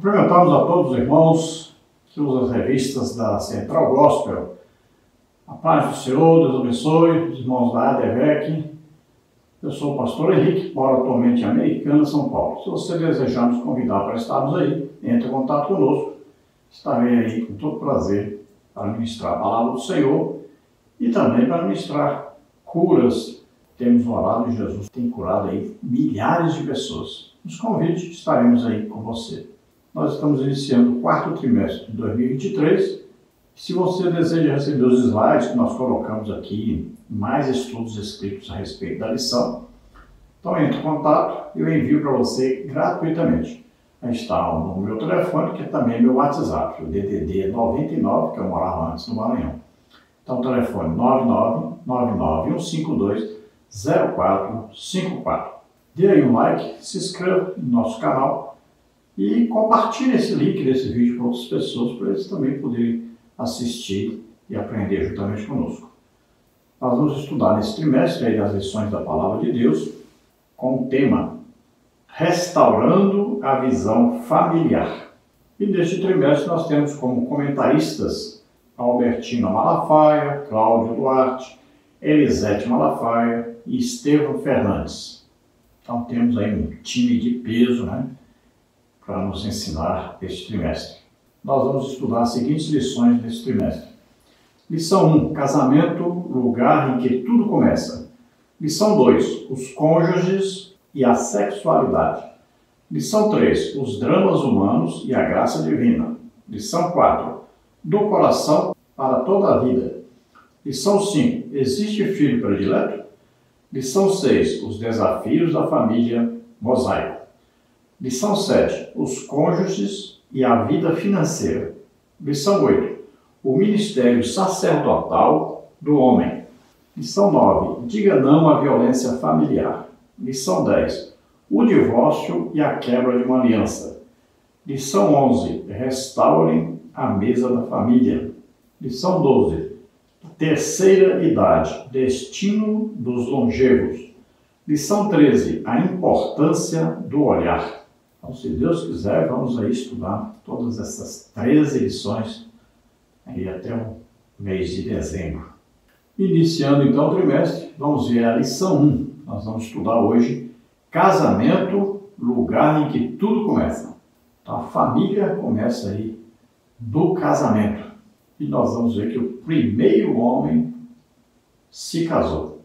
Cumprimentamos a todos os irmãos que usam as revistas da Central Gospel. A paz do Senhor, Deus abençoe, os irmãos da ADVEC. Eu sou o pastor Henrique, moro atualmente em Americana, São Paulo. Se você desejar nos convidar para estarmos aí, entre em contato conosco. Estarei aí com todo prazer para ministrar a palavra do Senhor e também para ministrar curas. Temos orado e Jesus tem curado aí milhares de pessoas. Nos convide, estaremos aí com você. Nós estamos iniciando o quarto trimestre de 2023. Se você deseja receber os slides que nós colocamos aqui, mais estudos escritos a respeito da lição, então entre em contato e eu envio para você gratuitamente. Aí está o meu telefone, que é também meu WhatsApp, o DDD 99, que eu morava antes no Maranhão. Então, o telefone 999-152-0454. Dê aí um like, se inscreva no nosso canal e compartilhe esse link desse vídeo para outras pessoas, para eles também poderem assistir e aprender juntamente conosco. Nós vamos estudar nesse trimestre aí as lições da Palavra de Deus com o tema Restaurando a Visão Familiar. E neste trimestre nós temos como comentaristas Albertina Malafaia, Cláudio Duarte, Elisete Malafaia e Estevão Fernandes. Então temos aí um time de peso, para nos ensinar este trimestre. Nós vamos estudar as seguintes lições deste trimestre. Lição 1, casamento, lugar em que tudo começa. Lição 2, os cônjuges e a sexualidade. Lição 3, os dramas humanos e a graça divina. Lição 4, do coração para toda a vida. Lição 5, existe filho predileto? Lição 6, os desafios da família mosaico. Lição 7, os cônjuges e a vida financeira. Lição 8, o ministério sacerdotal do homem. Lição 9, diga não à violência familiar. Lição 10, o divórcio e a quebra de uma aliança. Lição 11, restaurem a mesa da família. Lição 12, terceira idade, destino dos longevos. Lição 13, a importância do olhar. Então, se Deus quiser, vamos aí estudar todas essas 13 lições aí até o mês de dezembro. Iniciando então o trimestre, vamos ver a lição 1. Nós vamos estudar hoje casamento, lugar em que tudo começa. Então, a família começa aí do casamento. E nós vamos ver que o primeiro homem se casou,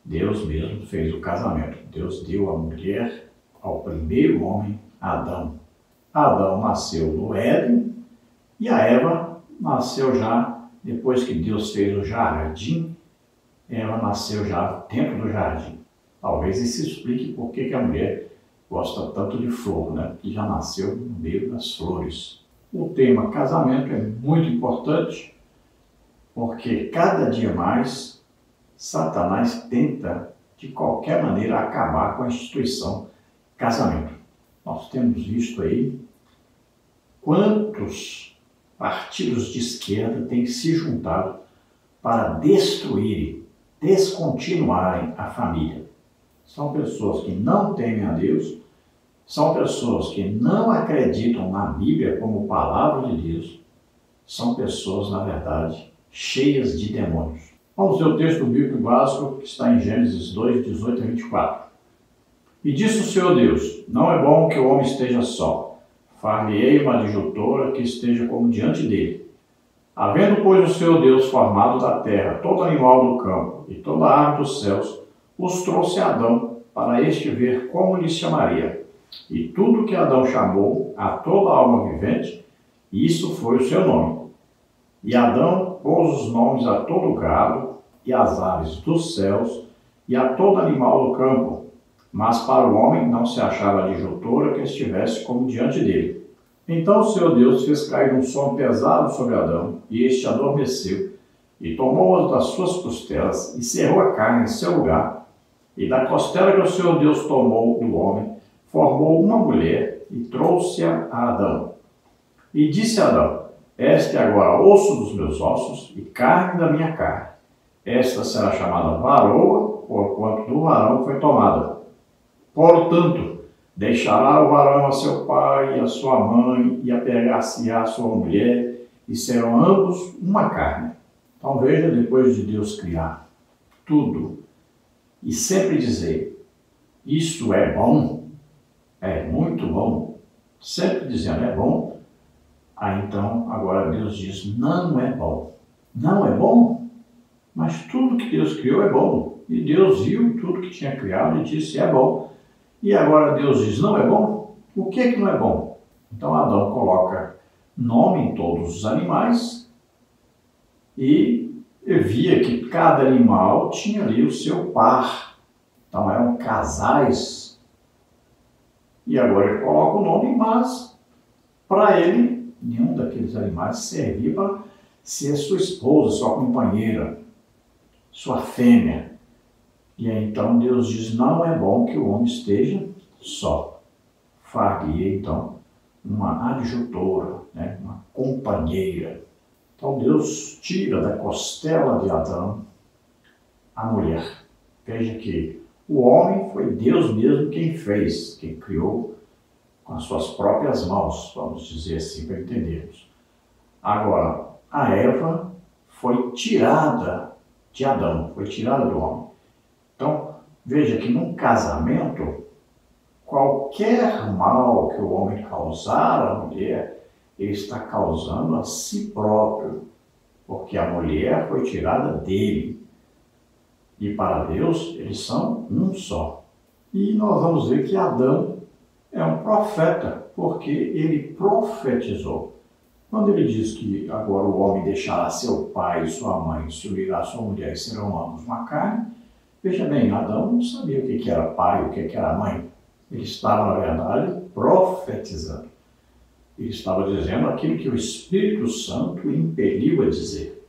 Deus mesmo fez o casamento. Deus deu a mulher ao primeiro homem, Adão. Adão nasceu no Éden e a Eva nasceu já depois que Deus fez o jardim. Eva nasceu já dentro do jardim. Talvez isso explique por que a mulher gosta tanto de flor, porque já nasceu no meio das flores. O tema casamento é muito importante porque cada dia mais Satanás tenta de qualquer maneira acabar com a instituição casamento. Nós temos visto aí quantos partidos de esquerda têm se juntado para destruírem, descontinuarem a família. São pessoas que não temem a Deus, são pessoas que não acreditam na Bíblia como palavra de Deus, são pessoas, na verdade, cheias de demônios. Vamos ver o texto bíblico básico que está em Gênesis 2, 18 a 24. E disse o Senhor Deus, não é bom que o homem esteja só. Far-lhe-ei uma adjutora que esteja como diante dele. Havendo, pois, o Senhor Deus formado da terra todo animal do campo e toda ave dos céus, os trouxe a Adão para este ver como lhe chamaria. E tudo que Adão chamou a toda alma vivente, isso foi o seu nome. E Adão pôs os nomes a todo o gado e às aves dos céus e a todo animal do campo. Mas para o homem não se achava adjutora que estivesse como diante dele. Então o Senhor Deus fez cair um sono pesado sobre Adão, e este adormeceu, e tomou das suas costelas, e cerrou a carne em seu lugar. E da costela que o Senhor Deus tomou do homem, formou uma mulher, e trouxe-a a Adão. E disse a Adão, este é agora osso dos meus ossos, e carne da minha carne. Esta será chamada varoa, porquanto do varão foi tomada. Portanto, Deixará o varão a seu pai e a sua mãe, e apegar-se-á a sua mulher, e serão ambos uma carne. Então veja, depois de Deus criar tudo, e sempre dizer, isso é bom, é muito bom, sempre dizendo é bom, aí então agora Deus diz, não é bom. Não é bom? Mas tudo que Deus criou é bom. E Deus viu tudo que tinha criado e disse, é bom. E agora Deus diz, não é bom? O que é que não é bom? Então Adão coloca nome em todos os animais e via que cada animal tinha ali o seu par. Então eram casais. E agora ele coloca o nome, mas para ele, nenhum daqueles animais servia para ser sua esposa, sua companheira, sua fêmea. E aí então Deus diz, não é bom que o homem esteja só. Faria então uma adjutora, né? Uma companheira. Então Deus tira da costela de Adão a mulher. Veja que o homem foi Deus mesmo quem fez, quem criou com as suas próprias mãos, vamos dizer assim, para entendermos. Agora, a Eva foi tirada de Adão, foi tirada do homem. Então, veja que num casamento, qualquer mal que o homem causar à mulher, ele está causando a si próprio, porque a mulher foi tirada dele. E para Deus, eles são um só. E nós vamos ver que Adão é um profeta, porque ele profetizou. Quando ele diz que agora o homem deixará seu pai e sua mãe, se unirá a sua mulher e serão ambos uma carne, veja bem, Adão não sabia o que era pai, o que era mãe. Ele estava, na verdade, profetizando. Ele estava dizendo aquilo que o Espírito Santo o impeliu a dizer.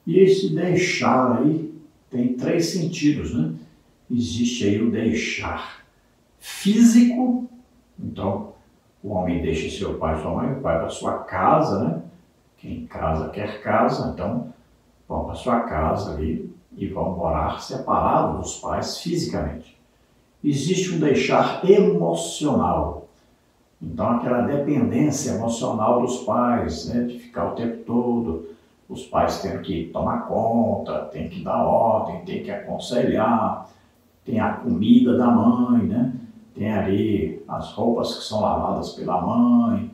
E esse deixar aí tem 3 sentidos, né? Existe aí o deixar físico, então o homem deixa seu pai e sua mãe, vai para sua casa, né? Quem casa quer casa, então vão para sua casa ali e vão morar separados dos pais fisicamente. Existe um deixar emocional, então aquela dependência emocional dos pais, né? De ficar o tempo todo, os pais têm que tomar conta, têm que dar ordem, têm que aconselhar, tem a comida da mãe, né? Tem ali as roupas que são lavadas pela mãe,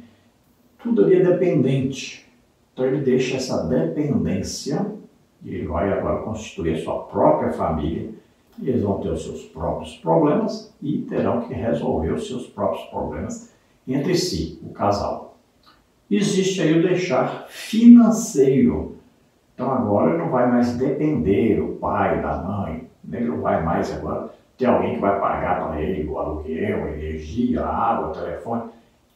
tudo ali é dependente. Então ele deixa essa dependência, e ele vai agora constituir a sua própria família, e eles vão ter os seus próprios problemas e terão que resolver os seus próprios problemas entre si, o casal. Existe aí o deixar financeiro. Então agora ele não vai mais depender do pai, da mãe, ele não vai mais agora ter alguém que vai pagar para ele o aluguel, a energia, a água, o telefone.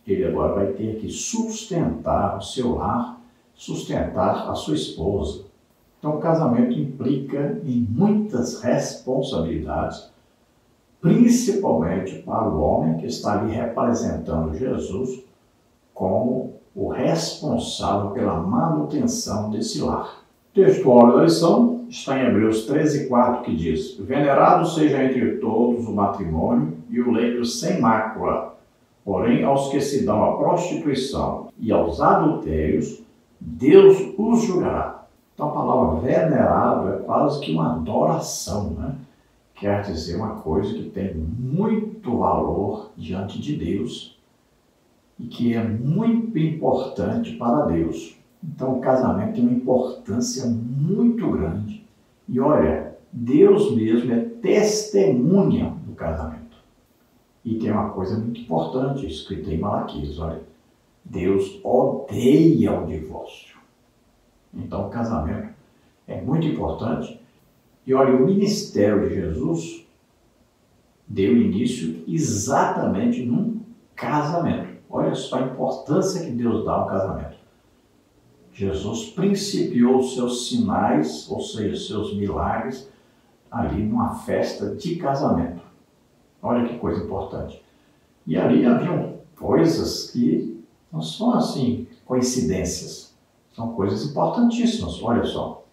Ele agora vai ter que sustentar o seu lar, sustentar a sua esposa. Então o casamento implica em muitas responsabilidades, principalmente para o homem que está ali representando Jesus como o responsável pela manutenção desse lar. O textual da lição está em Hebreus 13:4, que diz: Venerado seja entre todos o matrimônio e o leito sem mácula, porém aos que se dão à prostituição e aos adultérios, Deus os julgará. Então a palavra venerado é quase que uma adoração, né? Quer dizer uma coisa que tem muito valor diante de Deus e que é muito importante para Deus. Então o casamento tem uma importância muito grande. E olha, Deus mesmo é testemunha do casamento. E tem uma coisa muito importante escrita em Malaquias, olha, Deus odeia o divórcio. Então o casamento é muito importante. E olha, o ministério de Jesus deu início exatamente num casamento. Olha só a importância que Deus dá ao casamento. Jesus principiou os seus sinais, ou seja, seus milagres, ali numa festa de casamento. Olha que coisa importante. E ali haviam coisas que não são assim coincidências, são coisas importantíssimas. Olha só,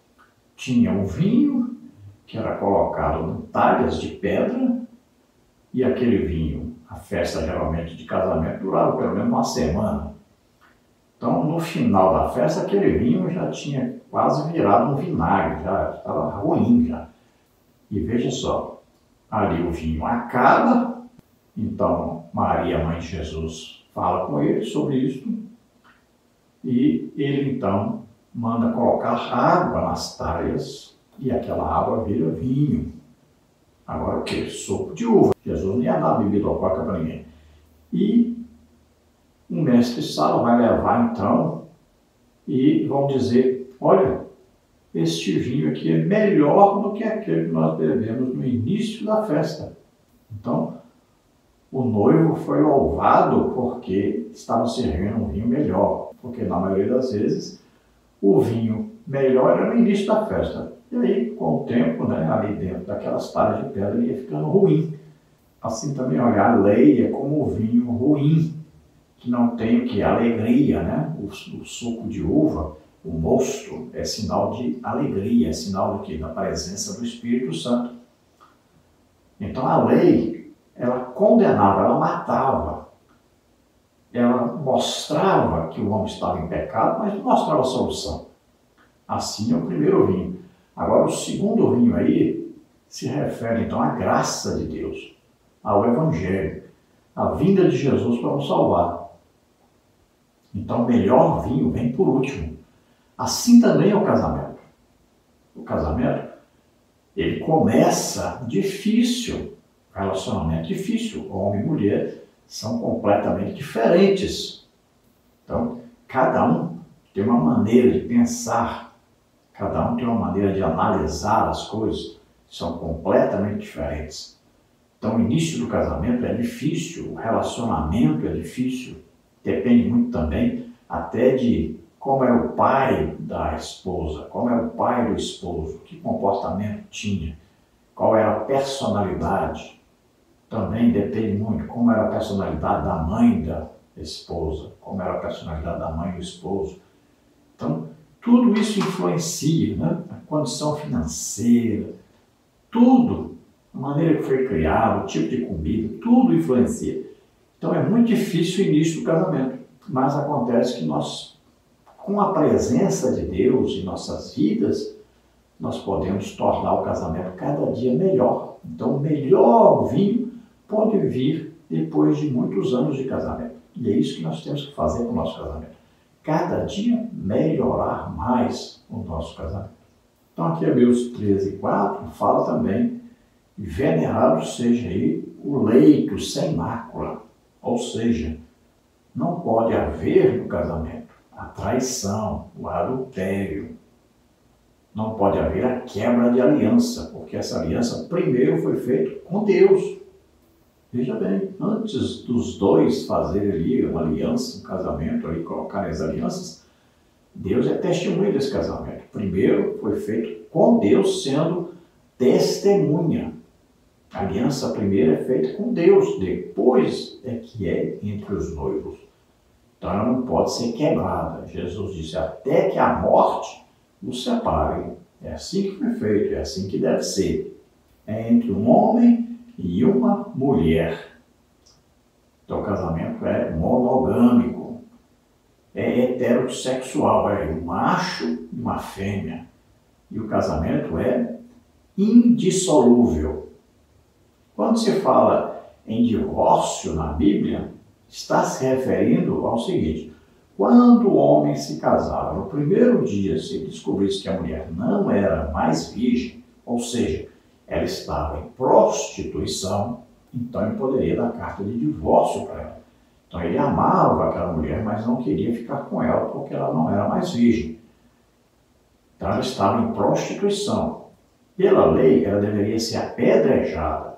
tinha um vinho que era colocado em talhas de pedra, e aquele vinho A festa geralmente de casamento durava pelo menos uma semana. Então, no final da festa, aquele vinho já tinha quase virado um vinagre, já estava ruim já. E veja só, ali o vinho acaba, então Maria, mãe de Jesus, fala com ele sobre isso, e ele então manda colocar água nas talhas, e aquela água vira vinho. Agora o que? Suco de uva. Jesus não ia dar bebida alcoólica para ninguém. E o mestre Sala vai levar então e vão dizer, olha, este vinho aqui é melhor do que aquele que nós bebemos no início da festa. Então, o noivo foi louvado porque estava servindo um vinho melhor, porque na maioria das vezes o vinho melhor era no início da festa. E aí, com o tempo, né, ali dentro daquelas talhas de pedra, ia ficando ruim. Assim também, olha, a lei é como o vinho ruim, que não tem o que? Alegria, né? O suco de uva, o mosto, é sinal de alegria, é sinal do quê? Da presença do Espírito Santo. Então a lei, ela condenava, ela matava, ela mostrava que o homem estava em pecado, mas não mostrava a solução. Assim é o primeiro vinho. Agora o segundo vinho aí se refere então à graça de Deus, ao Evangelho, à vinda de Jesus para nos salvar. Então o melhor vinho vem por último. Assim também é o casamento. O casamento, ele começa difícil, relacionamento difícil. Homem e mulher são completamente diferentes. Então, cada um tem uma maneira de pensar, cada um tem uma maneira de analisar as coisas, são completamente diferentes. Então, o início do casamento é difícil, o relacionamento é difícil, depende muito também até de como era o pai da esposa, como era o pai do esposo, que comportamento tinha, qual era a personalidade. Também depende muito como era a personalidade da mãe da esposa, como era a personalidade da mãe do esposo. Então, tudo isso influencia, né? A condição financeira, tudo, a maneira que foi criado, o tipo de comida, tudo influencia. Então, é muito difícil o início do casamento, mas acontece que nós, com a presença de Deus em nossas vidas, nós podemos tornar o casamento cada dia melhor. Então, o melhor vinho pode vir depois de muitos anos de casamento. E é isso que nós temos que fazer com o nosso casamento. Cada dia melhorar mais o nosso casamento. Então, aqui Hebreus 13:4 fala também: venerado seja aí o leito sem mácula. Ou seja, não pode haver no casamento a traição, o adultério. Não pode haver a quebra de aliança, porque essa aliança primeiro foi feita com Deus. Veja bem, antes dos dois fazerem ali uma aliança, um casamento, ali, colocarem as alianças, Deus é testemunha desse casamento. Primeiro foi feito com Deus sendo testemunha. A aliança primeiro é feita com Deus, depois é que é entre os noivos. Então ela não pode ser quebrada. Jesus disse, até que a morte nos separe. É assim que foi feito, é assim que deve ser. É entre um homem e uma mulher. Então o casamento é monogâmico, é heterossexual, é um macho e uma fêmea. E o casamento é indissolúvel. Quando se fala em divórcio na Bíblia, está se referindo ao seguinte: quando o homem se casava, no primeiro dia, se descobrisse que a mulher não era mais virgem, ou seja, ela estava em prostituição, então ele poderia dar carta de divórcio para ela. Então ele amava aquela mulher, mas não queria ficar com ela porque ela não era mais virgem. Então ela estava em prostituição. Pela lei, ela deveria ser apedrejada.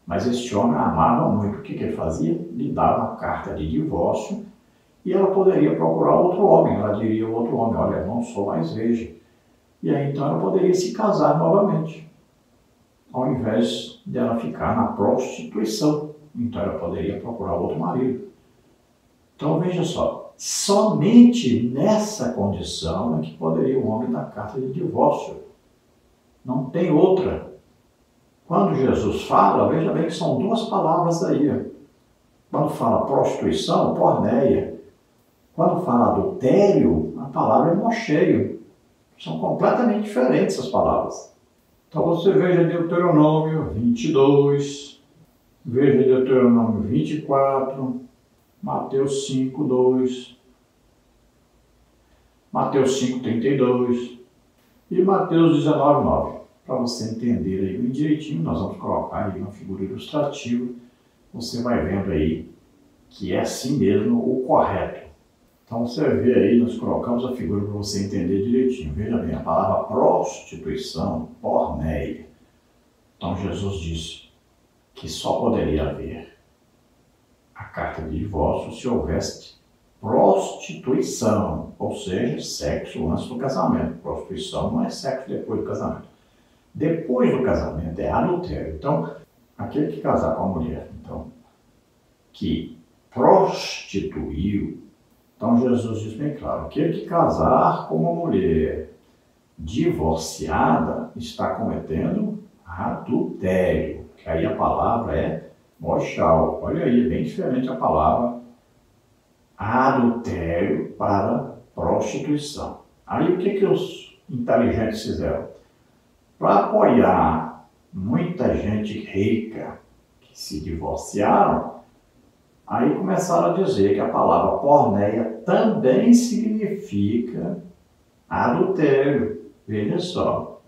Mas este homem a amava muito. O que ele fazia? Lhe dava uma carta de divórcio e ela poderia procurar outro homem. Ela diria ao outro homem, olha, eu não sou mais virgem. E aí então ela poderia se casar novamente, ao invés de ela ficar na prostituição. Então ela poderia procurar outro marido. Então veja só, somente nessa condição é que poderia o homem dar carta de divórcio. Não tem outra. Quando Jesus fala, veja bem que são duas palavras aí. Quando fala prostituição, porneia. Quando fala adultério, a palavra é mocheio. São completamente diferentes as palavras. Então você veja Deuteronômio 22, veja Deuteronômio 24, Mateus 5, 2, Mateus 5, 32 e Mateus 19, 9. Para você entender aí bem direitinho, nós vamos colocar aí uma figura ilustrativa. Você vai vendo aí que é assim mesmo o correto. Então você vê aí, nós colocamos a figura para você entender direitinho. Veja bem, a palavra prostituição, porneia. Então Jesus disse que só poderia haver a carta de divórcio se houvesse prostituição, ou seja, sexo antes do casamento. Prostituição não é sexo depois do casamento. Depois do casamento é adultério. Então, aquele que casar com a mulher, então, que prostituiu, então Jesus diz bem claro, aquele que casar com uma mulher divorciada está cometendo adultério, que aí a palavra é mochal. Olha aí, é bem diferente a palavra adultério para prostituição. Aí o que os inteligentes fizeram? Para apoiar muita gente rica que se divorciaram, aí começaram a dizer que a palavra porneia também significa adultério. Veja só.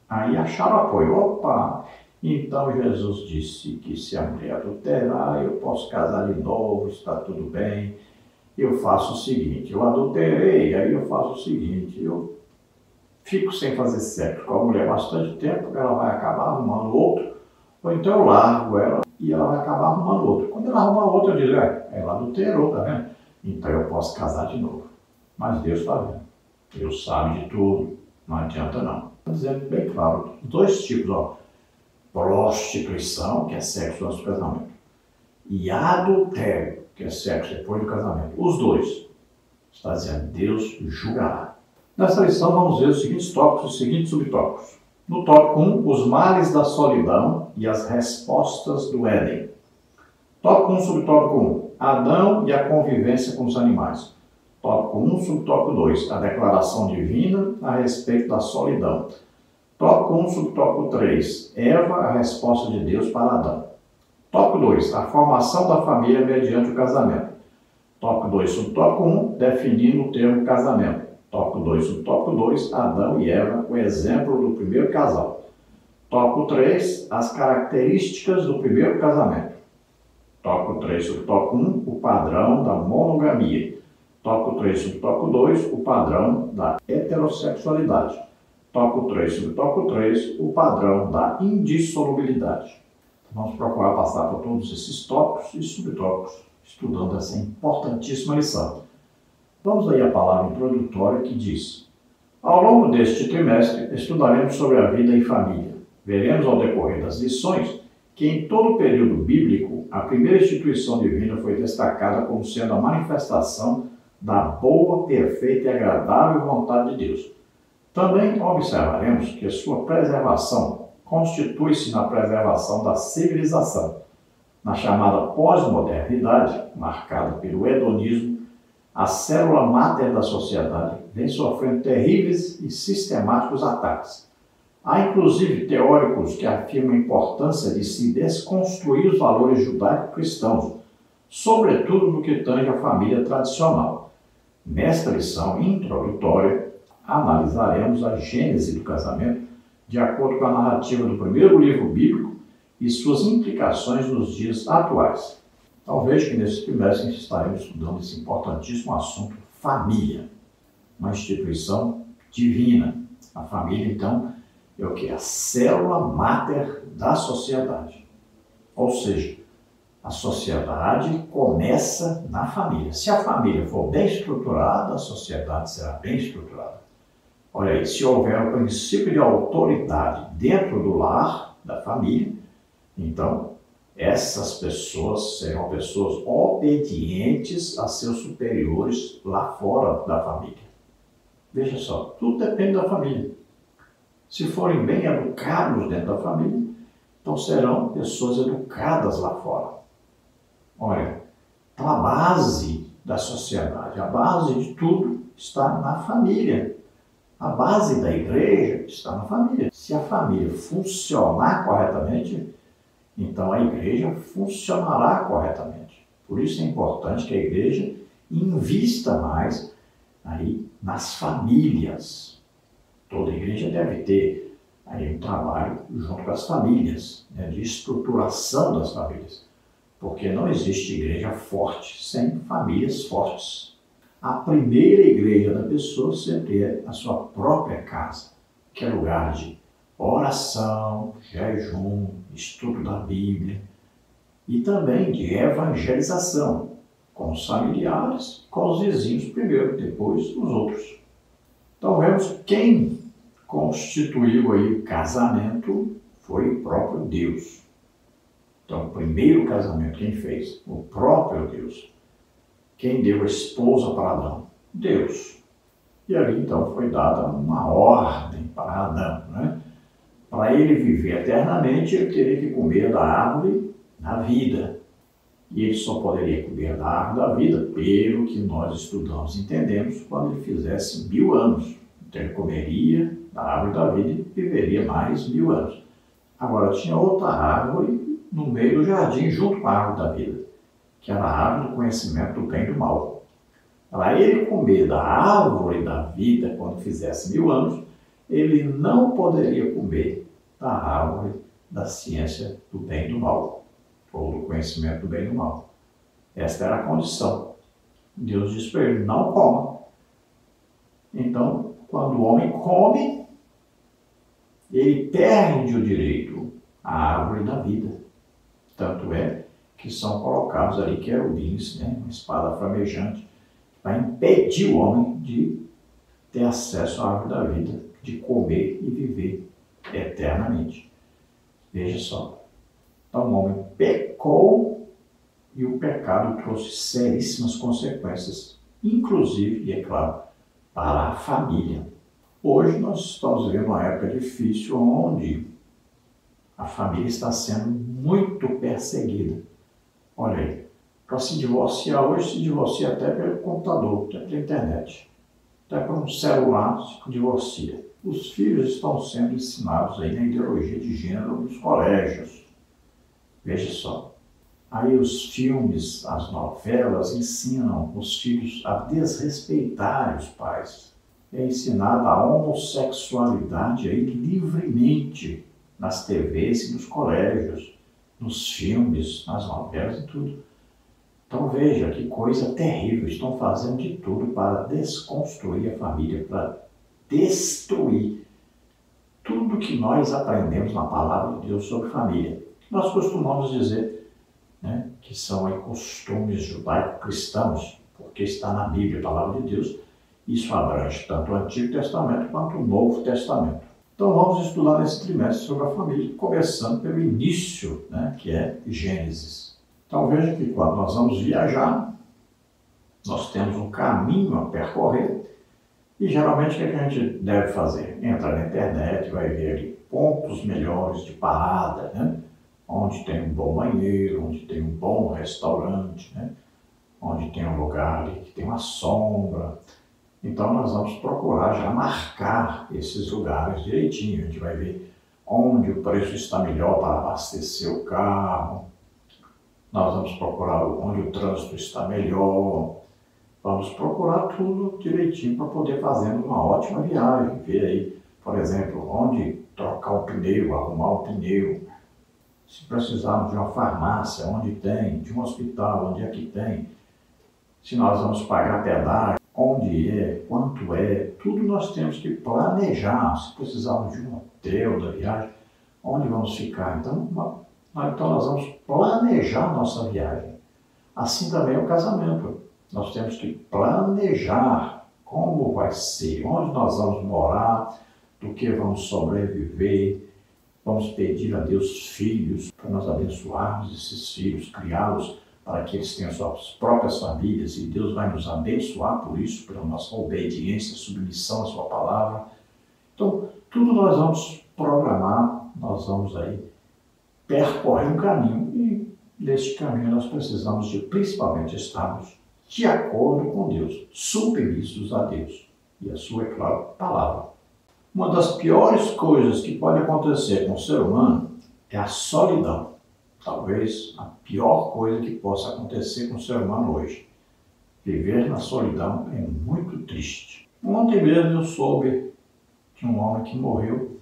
Aí acharam apoio. Opa! Então Jesus disse que se a mulher adulterar, eu posso casar de novo, está tudo bem. Eu faço o seguinte, eu adulterei, aí eu faço o seguinte, eu fico sem fazer sexo com a mulher bastante tempo, ela vai acabar arrumando outro, ou então eu largo ela e ela vai acabar arrumando outro. Quando ela arruma outro, eu digo, ela adulterou, tá vendo? Então eu posso casar de novo. Mas Deus está vendo. Deus sabe de tudo, não adianta não. Está dizendo bem claro, dois tipos, ó. Prostituição, que é sexo antes do casamento, e adultério, que é sexo depois do casamento. Os dois. Está dizendo, Deus julgará. Nessa lição vamos ver os seguintes tópicos, os seguintes subtópicos. No tópico 1, os males da solidão e as respostas do Éden. Tópico 1, subtópico 1, Adão e a convivência com os animais. Tópico 1, subtópico 2, a declaração divina a respeito da solidão. Tópico 1, subtópico 3, Eva, a resposta de Deus para Adão. Tópico 2, a formação da família mediante o casamento. Tópico 2, subtópico 1, definindo o termo casamento. Tópico 2, subtópico 2, Adão e Eva, o exemplo do primeiro casal. Tópico 3, as características do primeiro casamento. Tópico 3, subtópico 1, o padrão da monogamia. Tópico 3, subtópico 2, o padrão da heterossexualidade. Tópico 3, subtópico 3, o padrão da indissolubilidade. Vamos procurar passar por todos esses tópicos e subtópicos, estudando essa importantíssima lição. Vamos aí à palavra introdutória que diz: ao longo deste trimestre, estudaremos sobre a vida em família. Veremos ao decorrer das lições que em todo o período bíblico, a primeira instituição divina foi destacada como sendo a manifestação da boa, perfeita e agradável vontade de Deus. Também observaremos que a sua preservação constitui-se na preservação da civilização. Na chamada pós-modernidade, marcada pelo hedonismo, a célula máter da sociedade vem sofrendo terríveis e sistemáticos ataques. Há inclusive teóricos que afirmam a importância de se desconstruir os valores judaico-cristãos, sobretudo no que tange à família tradicional. Nesta lição introdutória, analisaremos a gênese do casamento de acordo com a narrativa do primeiro livro bíblico e suas implicações nos dias atuais. Então veja que nesse trimestre estaremos estudando esse importantíssimo assunto, família, uma instituição divina. A família, então, é o que? A célula máter da sociedade. Ou seja, a sociedade começa na família. Se a família for bem estruturada, a sociedade será bem estruturada. Olha aí, se houver um princípio de autoridade dentro do lar, da família, então essas pessoas serão pessoas obedientes a seus superiores lá fora da família. Veja só, tudo depende da família. Se forem bem educados dentro da família, então serão pessoas educadas lá fora. Olha, então a base da sociedade, a base de tudo está na família. A base da igreja está na família. Se a família funcionar corretamente, então a igreja funcionará corretamente. Por isso é importante que a igreja invista mais aí nas famílias. Toda igreja deve ter aí um trabalho junto com as famílias, né, de estruturação das famílias. Porque não existe igreja forte sem famílias fortes. A primeira igreja da pessoa sempre é a sua própria casa, que é lugar de oração, jejum, estudo da Bíblia e também de evangelização, com os familiares, com os vizinhos primeiro, depois os outros. Então vemos quem constituiu aí o casamento foi o próprio Deus. Então o primeiro casamento quem fez? O próprio Deus. Quem deu a esposa para Adão? Deus. E ali então foi dada uma ordem para Adão, né? Para ele viver eternamente, ele teria que comer da árvore da vida. E ele só poderia comer da árvore da vida, pelo que nós estudamos e entendemos, quando ele fizesse 1000 anos. Então ele comeria da árvore da vida e viveria mais 1000 anos. Agora tinha outra árvore no meio do jardim, junto com a árvore da vida, que era a árvore do conhecimento do bem e do mal. Para ele comer da árvore da vida quando fizesse 1000 anos, ele não poderia comer da árvore da ciência do bem e do mal, ou do conhecimento do bem e do mal. Esta era a condição. Deus disse para ele, não coma. Então, quando o homem come, ele perde o direito à árvore da vida. Tanto é que são colocados ali querubins, né, uma espada flamejante, para impedir o homem de ter acesso à árvore da vida, de comer e viver eternamente. Veja só. Então o homem pecou e o pecado trouxe seríssimas consequências, inclusive, e é claro, para a família. Hoje nós estamos vivendo uma época difícil onde a família está sendo muito perseguida. Olha aí, para se divorciar hoje, se divorcia até pelo computador, até pela internet. Até por um celular se divorcia. Os filhos estão sendo ensinados aí na ideologia de gênero nos colégios. Veja só. Aí os filmes, as novelas ensinam os filhos a desrespeitarem os pais. É ensinada a homossexualidade aí livremente nas TVs e nos colégios, nos filmes, nas novelas e tudo. Então veja que coisa terrível, estão fazendo de tudo para desconstruir a família, para destruir tudo que nós aprendemos na palavra de Deus sobre família. Nós costumamos dizer, né, que são aí costumes judaico-cristãos, porque está na Bíblia, a palavra de Deus. Isso abrange tanto o Antigo Testamento quanto o Novo Testamento. Então vamos estudar nesse trimestre sobre a família, começando pelo início, né, que é Gênesis. Então veja que quando nós vamos viajar, nós temos um caminho a percorrer e geralmente o que a gente deve fazer? Entra na internet, vai ver ali pontos melhores de parada, né? Onde tem um bom banheiro, onde tem um bom restaurante, né? Onde tem um lugar ali que tem uma sombra. Então nós vamos procurar já marcar esses lugares direitinho. A gente vai ver onde o preço está melhor para abastecer o carro. Nós vamos procurar onde o trânsito está melhor. Vamos procurar tudo direitinho para poder fazer uma ótima viagem. Ver aí, por exemplo, onde trocar o pneu, arrumar o pneu. Se precisarmos de uma farmácia, onde tem, de um hospital, onde é que tem. Se nós vamos pagar pedágio, onde é, quanto é, tudo nós temos que planejar. Se precisarmos de um hotel da viagem, onde vamos ficar. Então nós vamos planejar nossa viagem. Assim também é o casamento. Nós temos que planejar como vai ser, onde nós vamos morar, do que vamos sobreviver. Vamos pedir a Deus filhos para nós abençoarmos esses filhos, criá-los para que eles tenham suas próprias famílias e Deus vai nos abençoar por isso, pela nossa obediência, submissão à sua palavra. Então, tudo nós vamos programar, nós vamos aí percorrer um caminho e neste caminho nós precisamos de principalmente estarmos de acordo com Deus, submissos a Deus e a sua, é claro, palavra. Uma das piores coisas que pode acontecer com o ser humano é a solidão. Talvez a pior coisa que possa acontecer com o ser humano hoje. Viver na solidão é muito triste. Ontem mesmo eu soube de um homem que morreu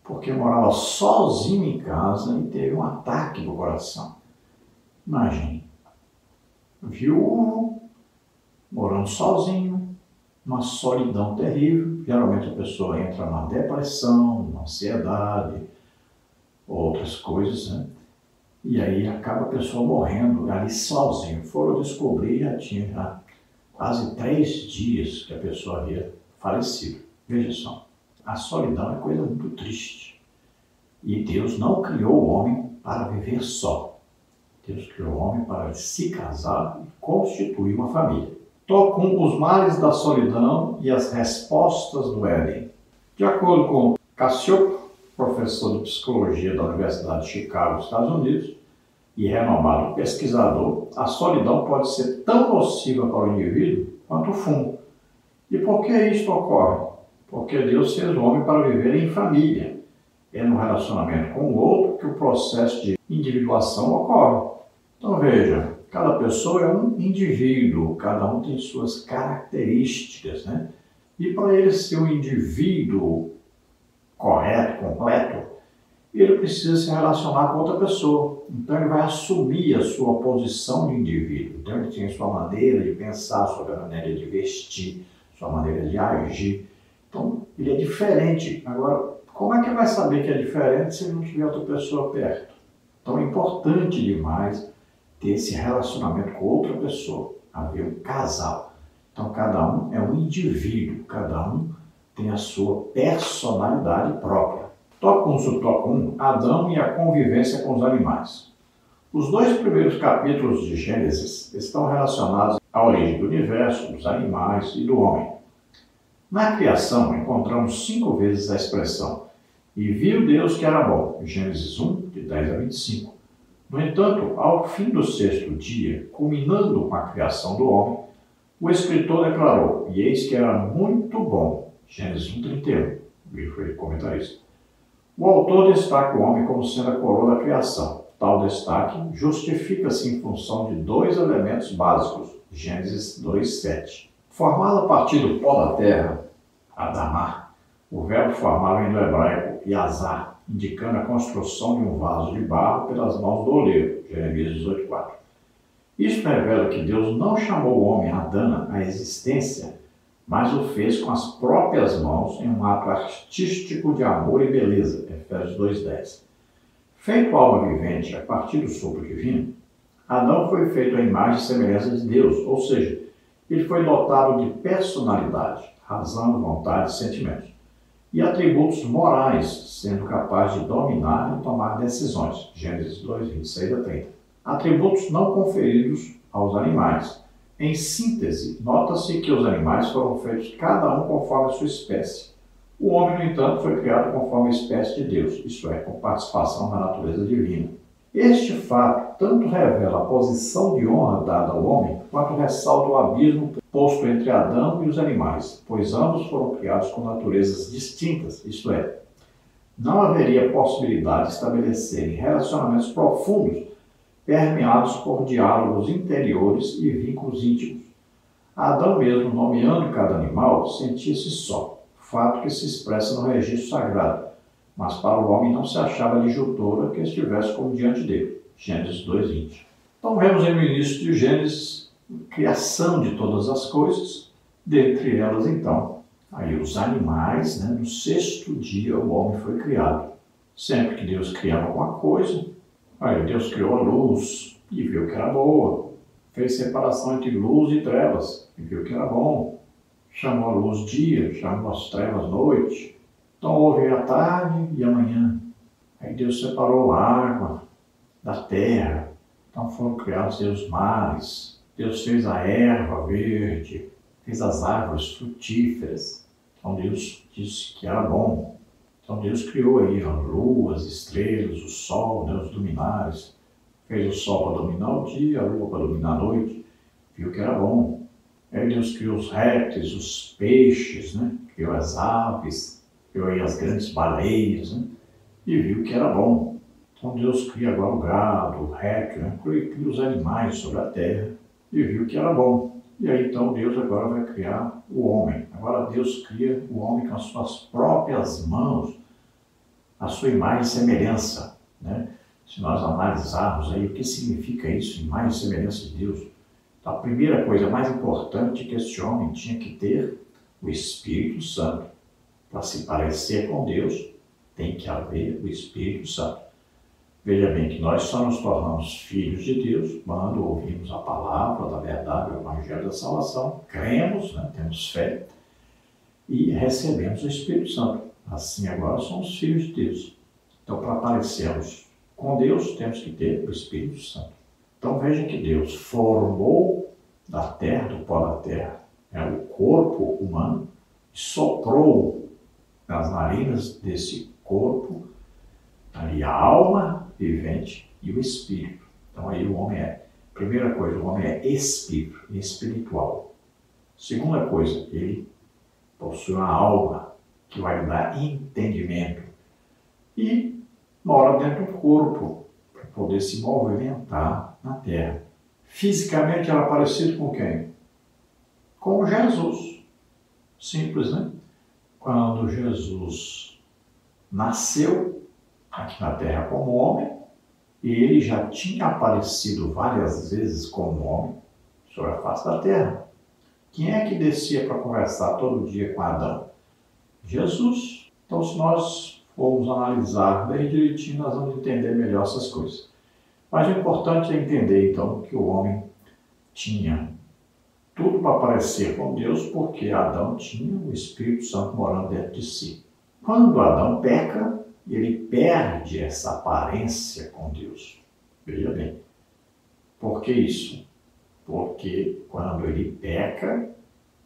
porque morava sozinho em casa e teve um ataque do coração. Imagine, viúvo, morando sozinho, uma solidão terrível. Geralmente a pessoa entra numa depressão, numa ansiedade, outras coisas, né? E aí acaba a pessoa morrendo ali sozinha. Foram descobrir, já tinha quase 3 dias que a pessoa havia falecido. Veja só, a solidão é coisa muito triste. E Deus não criou o homem para viver só. Deus criou o homem para se casar e constituir uma família. Tocam os males da solidão e as respostas do Éden. De acordo com Cassioppo, professor de psicologia da Universidade de Chicago, Estados Unidos, e renomado pesquisador, a solidão pode ser tão nociva para o indivíduo quanto o fumo. E por que isto ocorre? Porque Deus fez o homem para viver em família. É no relacionamento com o outro que o processo de individuação ocorre. Então veja, cada pessoa é um indivíduo, cada um tem suas características, né? E para ele ser um indivíduo correto, completo, ele precisa se relacionar com outra pessoa. Então ele vai assumir a sua posição de indivíduo. Então ele tem sua maneira de pensar, sua maneira de vestir, sua maneira de agir. Então ele é diferente. Agora, como é que ele vai saber que é diferente se ele não tiver outra pessoa perto? Então é importante demais ter esse relacionamento com outra pessoa, haver um casal. Então cada um é um indivíduo, cada um tem a sua personalidade própria. Tópico 1, Adão e a convivência com os animais. Os 2 primeiros capítulos de Gênesis estão relacionados à origem do universo, dos animais e do homem. Na criação, encontramos 5 vezes a expressão "E viu Deus que era bom", Gênesis 1, de 10 a 25. No entanto, ao fim do 6º dia, culminando com a criação do homem, o escritor declarou: "E eis que era muito bom", Gênesis 1, 31, foi comentarista. O autor destaca o homem como sendo a coroa da criação. Tal destaque justifica-se em função de 2 elementos básicos, Gênesis 2, 7. Formado a partir do pó da terra, Adamá, o verbo formava do hebraico Yazá, indicando a construção de um vaso de barro pelas mãos do oleiro, Jeremias 18, 4. Isto revela que Deus não chamou o homem Adão à existência, mas o fez com as próprias mãos em um ato artístico de amor e beleza, Efésios 2,10. Feito alma vivente a partir do sopro divino, Adão foi feito à imagem e semelhança de Deus, ou seja, ele foi dotado de personalidade, razão, vontade e sentimentos, e atributos morais, sendo capaz de dominar e tomar decisões, Gênesis 2, 26 a 30. Atributos não conferidos aos animais. Em síntese, nota-se que os animais foram feitos cada um conforme a sua espécie. O homem, no entanto, foi criado conforme a espécie de Deus, isto é, com participação na natureza divina. Este fato tanto revela a posição de honra dada ao homem, quanto ressalta o abismo posto entre Adão e os animais, pois ambos foram criados com naturezas distintas, isto é, não haveria possibilidade de estabelecerem relacionamentos profundos permeados por diálogos interiores e vínculos íntimos. Adão mesmo, nomeando cada animal, sentia-se só, fato que se expressa no registro sagrado, mas para o homem não se achava disjuntora que estivesse como diante dele. Gênesis 2:20. Então vemos aí no início de Gênesis a criação de todas as coisas, dentre elas então, aí os animais, né? No 6º dia o homem foi criado. Sempre que Deus criava alguma coisa, aí Deus criou a luz e viu que era boa. Fez separação entre luz e trevas e viu que era bom. Chamou a luz dia, chamou as trevas noite. Então houve a tarde e a manhã. Aí Deus separou a água da terra. Então foram criados os mares. Deus fez a erva verde, fez as árvores frutíferas. Então Deus disse que era bom. Então Deus criou aí as luas, estrelas, o sol, né, os luminares. Fez o sol para dominar o dia, a lua para dominar a noite, viu que era bom. Aí Deus criou os répteis, os peixes, né? Criou as aves, criou aí as grandes baleias, né? E viu que era bom. Então Deus cria agora o gado, o réptil, né? Cria os animais sobre a terra e viu que era bom. E aí então Deus agora vai criar o homem. Agora Deus cria o homem com as suas próprias mãos, a sua imagem e semelhança, né? Se nós analisarmos aí o que significa isso, imagem e semelhança de Deus. Então, a primeira coisa mais importante é que esse homem tinha que ter o Espírito Santo. Para se parecer com Deus, tem que haver o Espírito Santo. Veja bem que nós só nos tornamos filhos de Deus quando ouvimos a palavra da verdade, o Evangelho da salvação, cremos, né, temos fé e recebemos o Espírito Santo. Assim agora somos filhos de Deus. Então, para parecermos com Deus, temos que ter o Espírito Santo. Então veja que Deus formou da terra, do pó da terra, o corpo humano, soprou nas narinas desse corpo ali a alma vivente e o espírito. Então aí o homem primeira coisa, o homem é espírito, espiritual. Segunda coisa, ele possui uma alma que vai lhe dar entendimento e mora dentro do corpo para poder se movimentar na terra. Fisicamente era parecido com quem? Com Jesus. Simples, né? Quando Jesus nasceu aqui na terra como homem, ele já tinha aparecido várias vezes como homem sobre a face da terra. Quem é que descia para conversar todo dia com Adão? Jesus. Então, se nós formos analisar bem direitinho, nós vamos entender melhor essas coisas. Mas o importante é entender, então, que o homem tinha tudo para parecer com Deus, porque Adão tinha o Espírito Santo morando dentro de si. Quando Adão peca, ele perde essa aparência com Deus. Veja bem. Por que isso? Porque quando ele peca,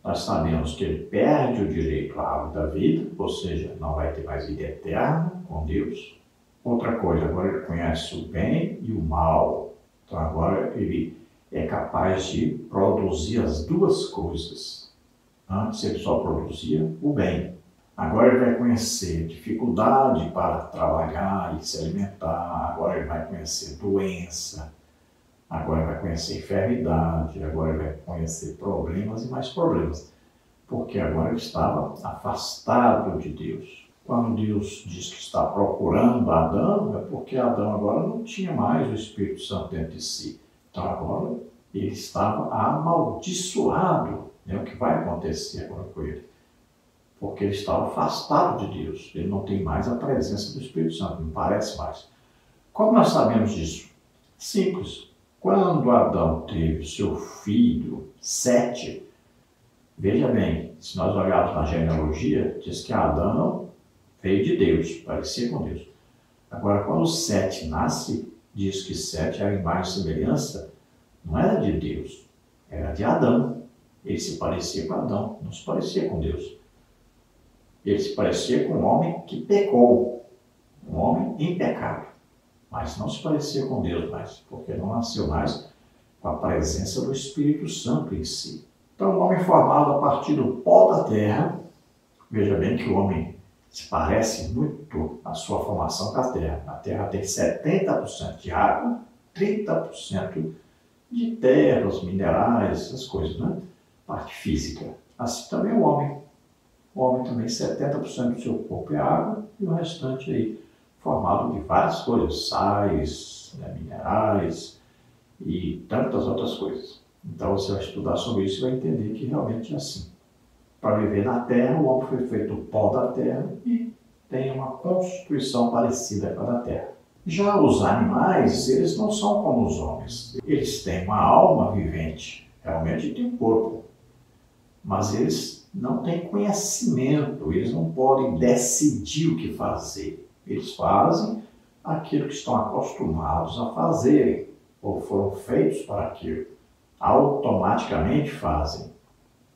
nós sabemos que ele perde o direito à árvore da vida, ou seja, não vai ter mais vida eterna com Deus. Outra coisa, agora ele conhece o bem e o mal. Então agora ele é capaz de produzir as duas coisas. Antes ele só produzia o bem. Agora ele vai conhecer dificuldade para trabalhar e se alimentar. Agora ele vai conhecer doença. Agora ele vai conhecer enfermidade. Agora ele vai conhecer problemas e mais problemas. Porque agora ele estava afastado de Deus. Quando Deus diz que está procurando Adão, é porque Adão agora não tinha mais o Espírito Santo dentro de si. Então agora ele estava amaldiçoado. É o que vai acontecer agora com ele. Porque ele estava afastado de Deus. Ele não tem mais a presença do Espírito Santo, não parece mais. Como nós sabemos disso? Simples. Quando Adão teve seu filho, Sete, veja bem, se nós olharmos na genealogia, diz que Adão veio de Deus, parecia com Deus. Agora, quando Sete nasce, diz que Sete era a imagem e semelhança, não era de Deus, era de Adão. Ele se parecia com Adão, não se parecia com Deus. Ele se parecia com um homem que pecou, um homem em pecado, mas não se parecia com Deus mais, porque não nasceu mais com a presença do Espírito Santo em si. Então, o homem formado a partir do pó da terra, veja bem que o homem se parece muito a sua formação com a terra. A terra tem 70% de água, 30% de terra, os minerais, essas coisas, né? Parte física. Assim também o homem. O homem também, 70% do seu corpo é água e o restante aí formado de várias coisas, sais, né, minerais e tantas outras coisas. Então você vai estudar sobre isso e vai entender que realmente é assim. Para viver na terra, o homem foi feito do pó da terra e tem uma constituição parecida com a da terra. Já os animais, eles não são como os homens. Eles têm uma alma vivente, realmente têm um corpo, mas eles não têm conhecimento, eles não podem decidir o que fazer. Eles fazem aquilo que estão acostumados a fazerem, ou foram feitos para aquilo. Automaticamente fazem.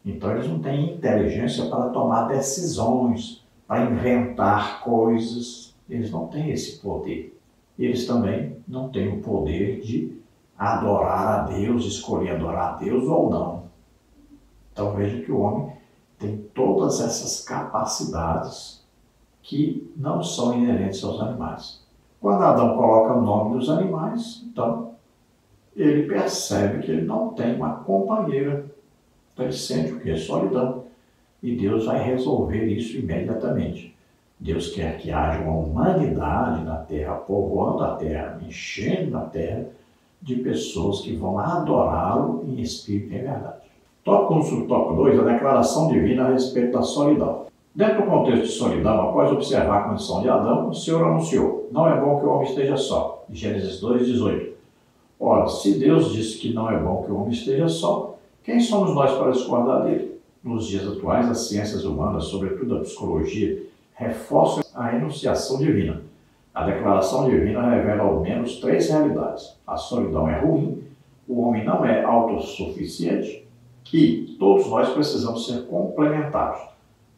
Então eles não têm inteligência para tomar decisões, para inventar coisas. Eles não têm esse poder. eles também não têm o poder de adorar a Deus, escolher adorar a Deus ou não. Então veja que o homem tem todas essas capacidades que não são inerentes aos animais. Quando Adão coloca o nome dos animais, então ele percebe que ele não tem uma companheira. Então ele sente o quê? Solidão. E Deus vai resolver isso imediatamente. Deus quer que haja uma humanidade na terra, povoando a terra, enchendo a terra de pessoas que vão adorá-lo em espírito e em verdade. Tópico 1, subtópico 2, a declaração divina a respeito da solidão. Dentro do contexto de solidão, após observar a condição de Adão, o Senhor anunciou: não é bom que o homem esteja só. Gênesis 2:18. Ora, se Deus disse que não é bom que o homem esteja só, quem somos nós para discordar dele? Nos dias atuais, as ciências humanas, sobretudo a psicologia, reforçam a enunciação divina. A declaração divina revela ao menos 3 realidades. A solidão é ruim, o homem não é autossuficiente e todos nós precisamos ser complementares.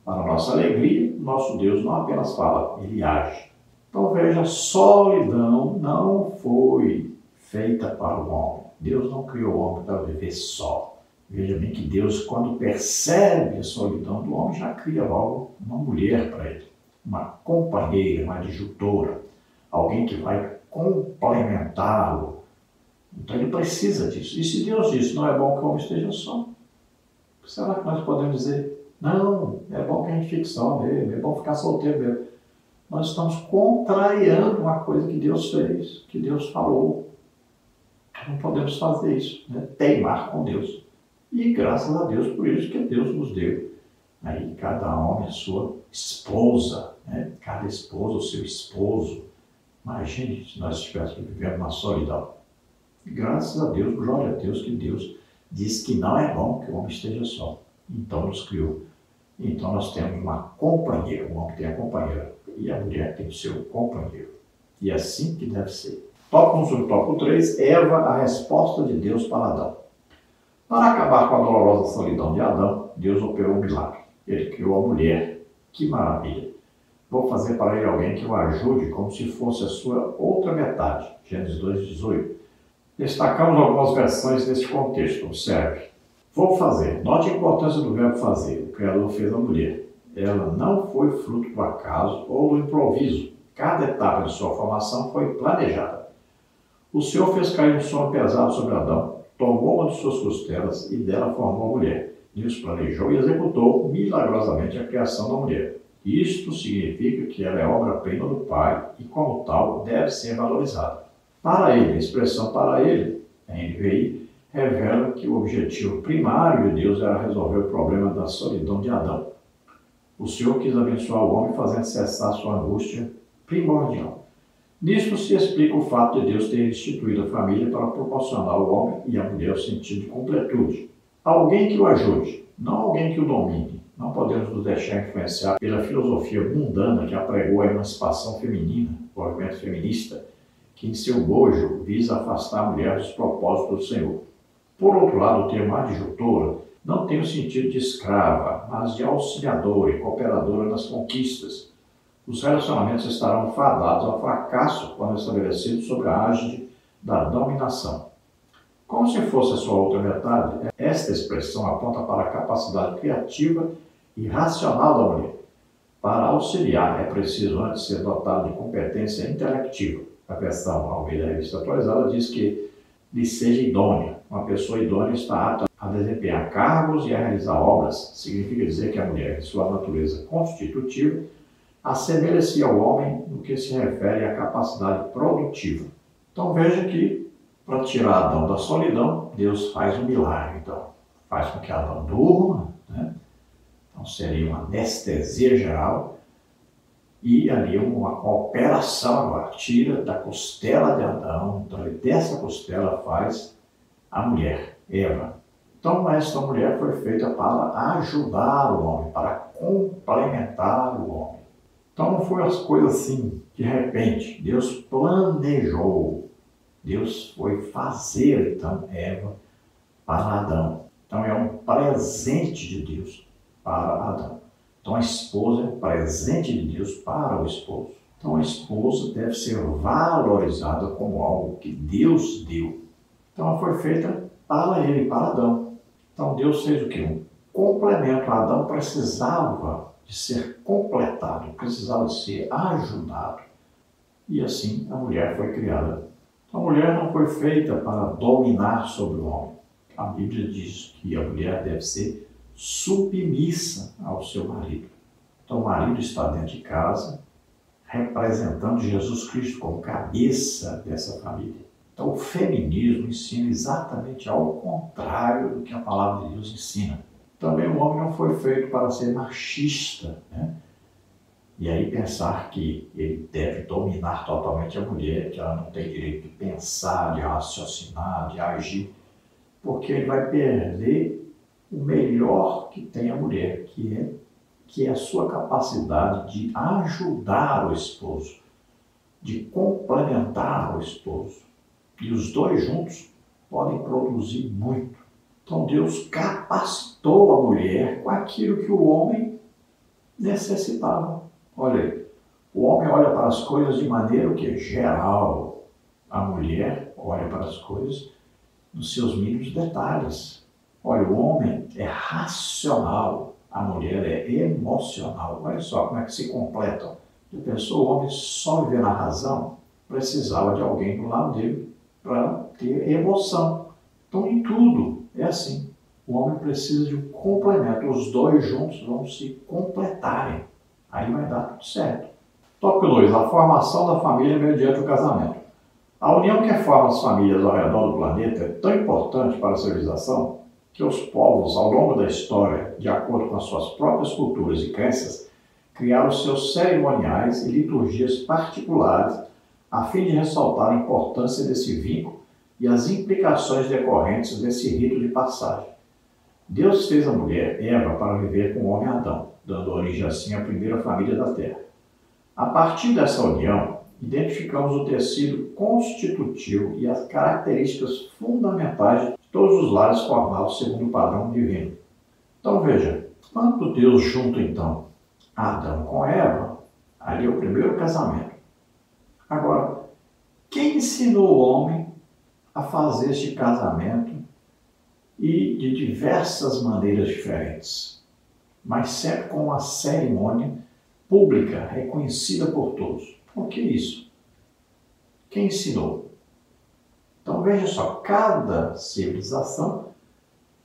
Para nossa alegria, nosso Deus não apenas fala, ele age. Então veja, solidão não foi feita para o homem. Deus não criou o homem para viver só. Veja bem que Deus, quando percebe a solidão do homem, já cria logo uma mulher para ele, uma companheira, uma adjutora, alguém que vai complementá-lo. Então ele precisa disso. E se Deus disse, não é bom que o homem esteja só, será que nós podemos dizer, não, é bom que a gente fique só mesmo, é bom ficar solteiro mesmo? Nós estamos contrariando uma coisa que Deus fez, que Deus falou. Não podemos fazer isso, né? Teimar com Deus. E graças a Deus por isso que Deus nos deu aí cada homem a sua esposa, né? Cada esposa o seu esposo. Imagine se nós estivéssemos vivendo uma solidão. Graças a Deus, glória a Deus, que Deus diz que não é bom que o homem esteja só. Então nos criou. Então nós temos uma companheira, o homem tem a companheira e a mulher tem o seu companheiro. E é assim que deve ser. Tópico 1, subtópico 3, Eva, a resposta de Deus para Adão. Para acabar com a dolorosa solidão de Adão, Deus operou um milagre. Ele criou a mulher. Que maravilha! Vou fazer para ele alguém que o ajude como se fosse a sua outra metade. Gênesis 2:18. Destacamos algumas versões neste contexto. Observe. Vou fazer. Note a importância do verbo fazer. O Criador fez a mulher. Ela não foi fruto do acaso ou do improviso. Cada etapa de sua formação foi planejada. O Senhor fez cair um sono pesado sobre Adão, tomou uma de suas costelas e dela formou a mulher. Deus planejou e executou milagrosamente a criação da mulher. Isto significa que ela é obra-prima do Pai e, como tal, deve ser valorizada. Para ele, a expressão para ele, em NVI, revela que o objetivo primário de Deus era resolver o problema da solidão de Adão. O Senhor quis abençoar o homem fazendo cessar sua angústia primordial. Nisto se explica o fato de Deus ter instituído a família para proporcionar ao homem e à mulher o sentido de completude. Alguém que o ajude, não alguém que o domine. Não podemos nos deixar influenciar pela filosofia mundana que apregou a emancipação feminina, o movimento feminista, que em seu bojo visa afastar a mulher dos propósitos do Senhor. Por outro lado, o termo adjutora não tem o sentido de escrava, mas de auxiliadora e cooperadora nas conquistas. Os relacionamentos estarão fadados ao fracasso quando estabelecidos sob a égide da dominação. Como se fosse a sua outra metade, esta expressão aponta para a capacidade criativa e racional da mulher. Para auxiliar, é preciso antes ser dotado de competência intelectiva. A versão Almeida Revista Atualizada diz que lhe seja idônea. Uma pessoa idônea está apta a desempenhar cargos e a realizar obras. Significa dizer que a mulher, em sua natureza constitutiva, assemelha-se ao homem no que se refere à capacidade produtiva. Então veja que, para tirar Adão da solidão, Deus faz um milagre. Então, faz com que Adão durma, né? Então seria uma anestesia geral e ali uma operação agora. Tira da costela de Adão, então dessa costela faz a mulher, Eva. Então esta mulher foi feita para ajudar o homem, para complementar o homem. Então não foi as coisas assim, de repente. Deus planejou. Deus foi fazer, então, Eva para Adão. Então é um presente de Deus para Adão. Então a esposa é um presente de Deus para o esposo. Então a esposa deve ser valorizada como algo que Deus deu. Então ela foi feita para ele, para Adão. Então Deus fez o quê? Um complemento. Adão precisava de ser completado, precisava de ser ajudado. E assim a mulher foi criada. Então, a mulher não foi feita para dominar sobre o homem. A Bíblia diz que a mulher deve ser submissa ao seu marido. Então o marido está dentro de casa, representando Jesus Cristo como cabeça dessa família. Então o feminismo ensina exatamente ao contrário do que a palavra de Deus ensina. Também o homem não foi feito para ser machista, né? E aí pensar que ele deve dominar totalmente a mulher, que ela não tem direito de pensar, de raciocinar, de agir, porque ele vai perder o melhor que tem a mulher, que é a sua capacidade de ajudar o esposo, de complementar o esposo. E os dois juntos podem produzir muito. Então Deus capacitou a mulher com aquilo que o homem necessitava. Olha aí, o homem olha para as coisas de maneira que geral. A mulher olha para as coisas nos seus mínimos detalhes. Olha, o homem é racional, a mulher é emocional. Olha só como é que se completam. Já pensou, o homem só viver na razão, precisava de alguém do lado dele para ter emoção. Então, em tudo é assim. O homem precisa de um complemento. Os dois juntos vão se completarem. Aí vai dar tudo certo. Tópico 2. A formação da família mediante o casamento. A união que forma as famílias ao redor do planeta é tão importante para a civilização que os povos, ao longo da história, de acordo com as suas próprias culturas e crenças, criaram seus cerimoniais e liturgias particulares a fim de ressaltar a importância desse vínculo e as implicações decorrentes desse rito de passagem. Deus fez a mulher, Eva, para viver com o homem Adão, dando origem assim à primeira família da Terra. A partir dessa união, identificamos o tecido constitutivo e as características fundamentais de todos os lares formados segundo o padrão divino. Então veja, quando Deus junta então Adão com Eva, ali é o primeiro casamento. Agora, quem ensinou o homem a fazer este casamento e de diversas maneiras diferentes, mas sempre com uma cerimônia pública, reconhecida por todos? Por que isso? Quem ensinou? Então veja só, cada civilização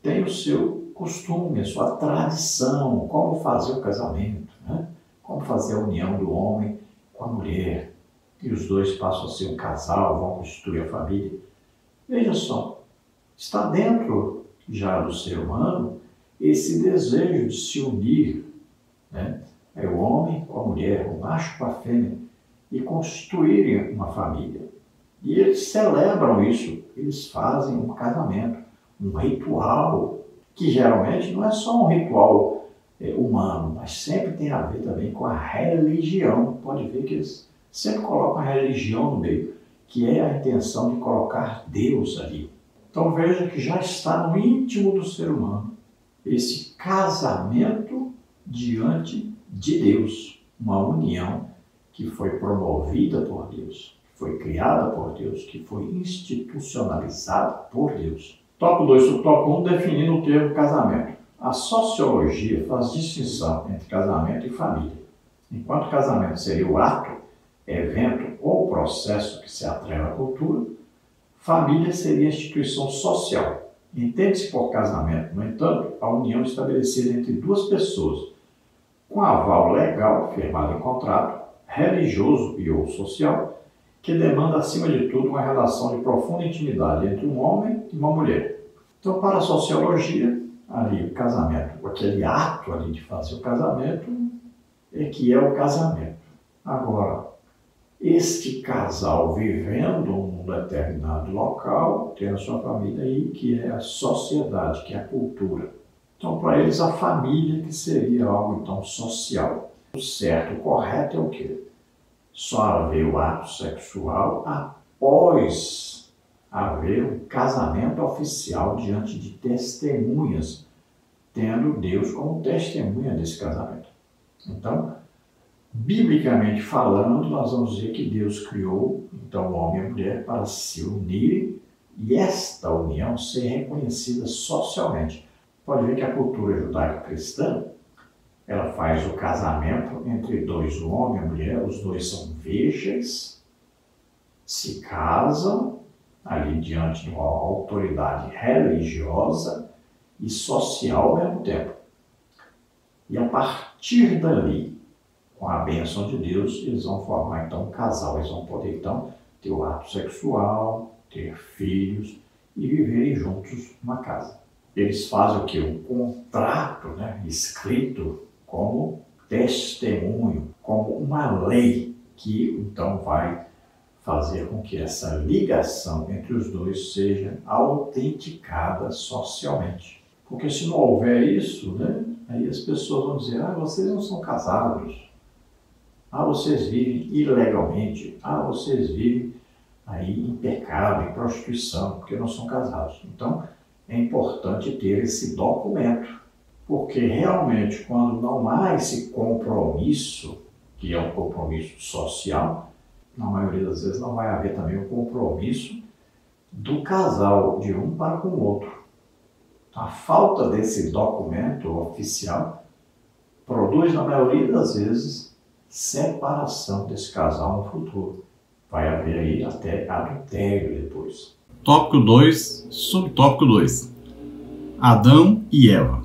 tem o seu costume, a sua tradição, como fazer o casamento, né? Como fazer a união do homem com a mulher, e os dois passam a ser um casal, vão constituir a família. Veja só, está dentro já do ser humano esse desejo de se unir, né? É o homem com a mulher, o macho com a fêmea, e constituírem uma família. E eles celebram isso, eles fazem um casamento, um ritual, que geralmente não é só um ritual humano, mas sempre tem a ver também com a religião. Pode ver que eles sempre colocam a religião no meio, que é a intenção de colocar Deus ali. Então veja que já está no íntimo do ser humano esse casamento diante de Deus, uma união que foi promovida por Deus, que foi criada por Deus, que foi institucionalizada por Deus. Tópico 2, subtópico 1, definindo o termo casamento. A sociologia faz distinção entre casamento e família. Enquanto casamento seria o ato, evento ou processo que se atrela à cultura, família seria a instituição social. Entende-se por casamento, no entanto, a união estabelecida entre duas pessoas, com aval legal, firmado em contrato, religioso e ou social, que demanda, acima de tudo, uma relação de profunda intimidade entre um homem e uma mulher. Então, para a sociologia, ali o casamento, aquele ato ali de fazer o casamento, é que é o casamento. Agora, este casal vivendo num determinado local, tem a sua família aí, que é a sociedade, que é a cultura. Então, para eles, a família que seria algo, então, social. O certo, o correto é o quê? Só haver o ato sexual após haver um casamento oficial diante de testemunhas, tendo Deus como testemunha desse casamento. Então, Biblicamente falando, nós vamos dizer que Deus criou então o homem e a mulher para se unirem e esta união ser reconhecida socialmente. Pode ver que a cultura judaico-cristã ela faz o casamento entre dois, o homem e a mulher, os dois são virgens, se casam ali diante de uma autoridade religiosa e social ao mesmo tempo. E a partir dali, com a bênção de Deus, eles vão formar então um casal, eles vão poder então ter o ato sexual, ter filhos e viverem juntos numa casa. Eles fazem o quê? Um contrato, escrito como testemunho, como uma lei que então vai fazer com que essa ligação entre os dois seja autenticada socialmente. Porque se não houver isso, aí as pessoas vão dizer, vocês não são casados, vocês vivem ilegalmente, vocês vivem aí em pecado, em prostituição, porque não são casados. Então, é importante ter esse documento, porque realmente quando não há esse compromisso, que é um compromisso social, na maioria das vezes não vai haver também o compromisso do casal, de um para com o outro. A falta desse documento oficial produz, na maioria das vezes, separação desse casal no futuro. Vai haver aí até adultério depois. Tópico 2, subtópico 2. Adão e Eva.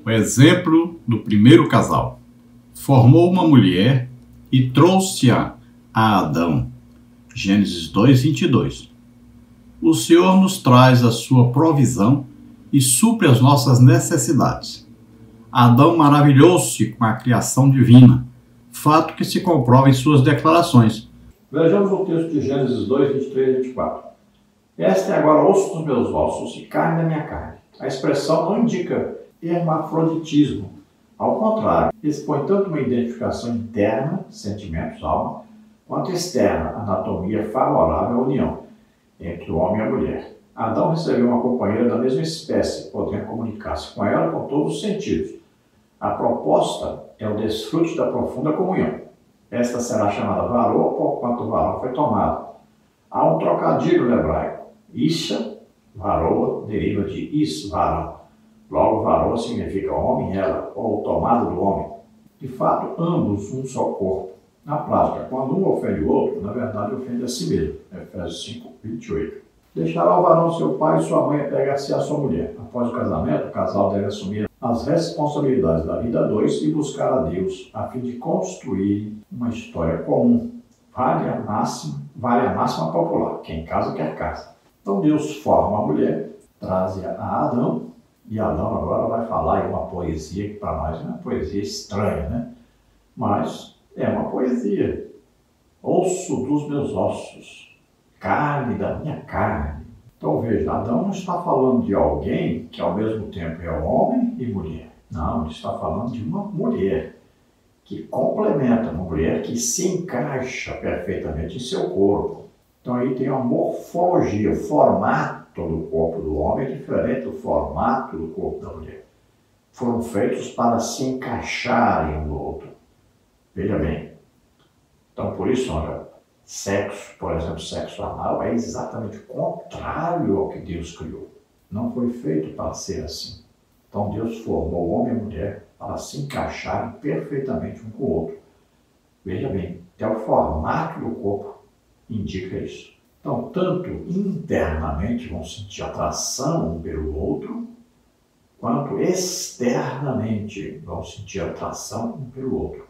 O exemplo do primeiro casal. Formou uma mulher e trouxe-a a Adão. Gênesis 2, 22. O Senhor nos traz a sua provisão e supre as nossas necessidades. Adão maravilhou-se com a criação divina, fato que se comprova em suas declarações. Vejamos o texto de Gênesis 2, 23 e 24. Esta é agora osso dos meus ossos e carne da minha carne. A expressão não indica hermafroditismo. Ao contrário, expõe tanto uma identificação interna, sentimentos, alma, quanto externa, anatomia favorável à união entre o homem e a mulher. Adão recebeu uma companheira da mesma espécie, podendo comunicar-se com ela com todos os sentidos. A proposta é o desfrute da profunda comunhão. Esta será chamada varoa, porquanto o varão foi tomado. Há um trocadilho no hebraico. Isha, varoa, deriva de is, varão. Logo, varoa significa homem, ela, ou tomada do homem. De fato, ambos um só corpo. Na prática, quando um ofende o outro, na verdade ofende a si mesmo. Efésios 5, 28. Deixará o varão seu pai e sua mãe apegar-se à sua mulher. Após o casamento, o casal deve assumir as responsabilidades da vida a dois e buscar a Deus, a fim de construir uma história comum. Vale a máxima popular. Quem casa quer casa. Então Deus forma a mulher, traz-a a Adão, e Adão agora vai falar em uma poesia que para nós é uma poesia estranha, mas é uma poesia. Osso dos meus ossos, carne da minha carne. Então veja, Adão não está falando de alguém que ao mesmo tempo é homem e mulher. Não, ele está falando de uma mulher que complementa, uma mulher que se encaixa perfeitamente em seu corpo. Então aí tem uma morfologia, o formato do corpo do homem é diferente do formato do corpo da mulher. Foram feitos para se encaixarem um no outro. Veja bem. Então por isso, olha, sexo, por exemplo, sexo anal é exatamente o contrário ao que Deus criou. Não foi feito para ser assim. Então Deus formou o homem e a mulher para se encaixarem perfeitamente um com o outro. Veja bem, até o formato do corpo indica isso. Então, tanto internamente vão sentir atração um pelo outro, quanto externamente vão sentir atração um pelo outro.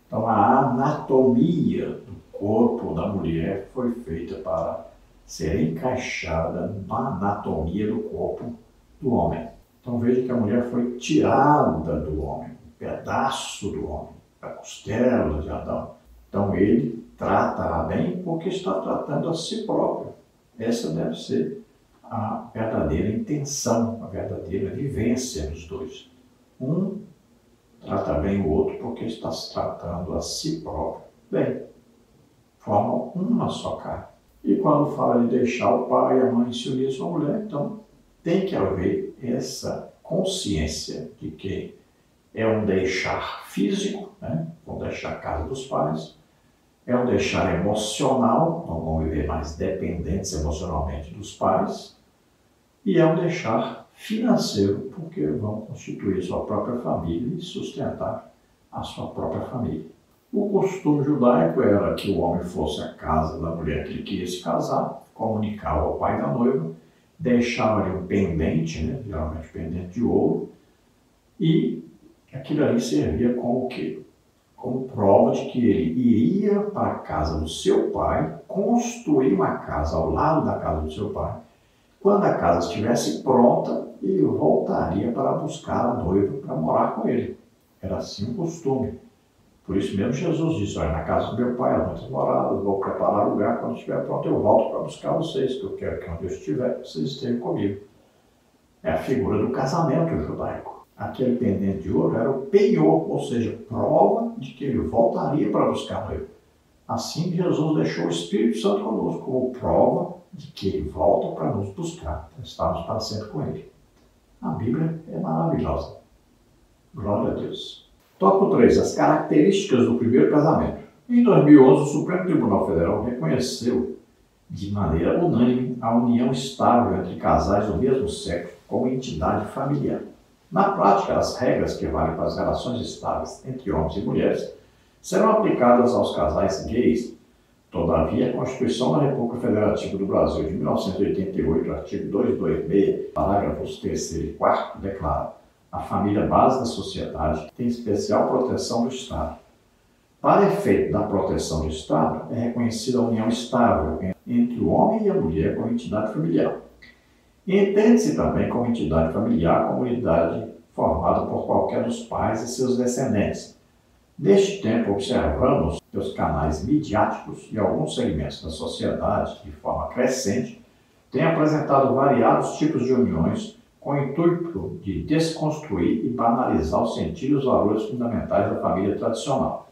Então, a anatomia do corpo da mulher foi feita para ser encaixada na anatomia do corpo do homem. Então, veja que a mulher foi tirada do homem, um pedaço do homem, da costela de Adão. Então, ele trata-a bem porque está tratando a si próprio. Essa deve ser a verdadeira intenção, a verdadeira vivência dos dois. Um trata bem o outro porque está se tratando a si próprio. Bem, formam uma só carne. E quando fala de deixar o pai e a mãe se unir à sua mulher, então tem que haver essa consciência de que É um deixar físico, né? Vão deixar a casa dos pais. É um deixar emocional, não vão viver mais dependentes emocionalmente dos pais. E é um deixar financeiro, porque vão constituir sua própria família e sustentar a sua própria família. O costume judaico era que o homem fosse à casa da mulher que ele queria se casar, comunicava ao pai da noiva, deixava ali um pendente, né, geralmente pendente de ouro, e aquilo ali servia como o quê? Como prova de que ele iria para a casa do seu pai, construir uma casa ao lado da casa do seu pai. Quando a casa estivesse pronta, ele voltaria para buscar a noiva para morar com ele. Era assim o costume. Por isso mesmo Jesus disse, olha, na casa do meu pai há muitas moradas, vou preparar lugar, quando estiver pronto eu volto para buscar vocês, que eu quero que onde eu estiver, vocês estejam comigo. É a figura do casamento judaico. Aquele pendente de ouro era o penhor, ou seja, prova de que ele voltaria para buscar a noiva. Assim Jesus deixou o Espírito Santo conosco, como prova de que ele volta para nos buscar, para estarmos para sempre com ele. A Bíblia é maravilhosa. Glória a Deus. Tópico 3. As características do primeiro casamento. Em 2011, o Supremo Tribunal Federal reconheceu de maneira unânime a união estável entre casais do mesmo sexo como entidade familiar. Na prática, as regras que valem para as relações estáveis entre homens e mulheres serão aplicadas aos casais gays. Todavia, a Constituição da República Federativa do Brasil de 1988, artigo 226, parágrafos 3º e 4º, declara: a família base da sociedade tem especial proteção do Estado. Para efeito da proteção do Estado, é reconhecida a união estável entre o homem e a mulher como entidade familiar. Entende-se também como entidade familiar a comunidade formada por qualquer dos pais e seus descendentes. Neste tempo, observamos que os canais midiáticos e alguns segmentos da sociedade, de forma crescente, têm apresentado variados tipos de uniões com o intuito de desconstruir e banalizar o sentido e os valores fundamentais da família tradicional.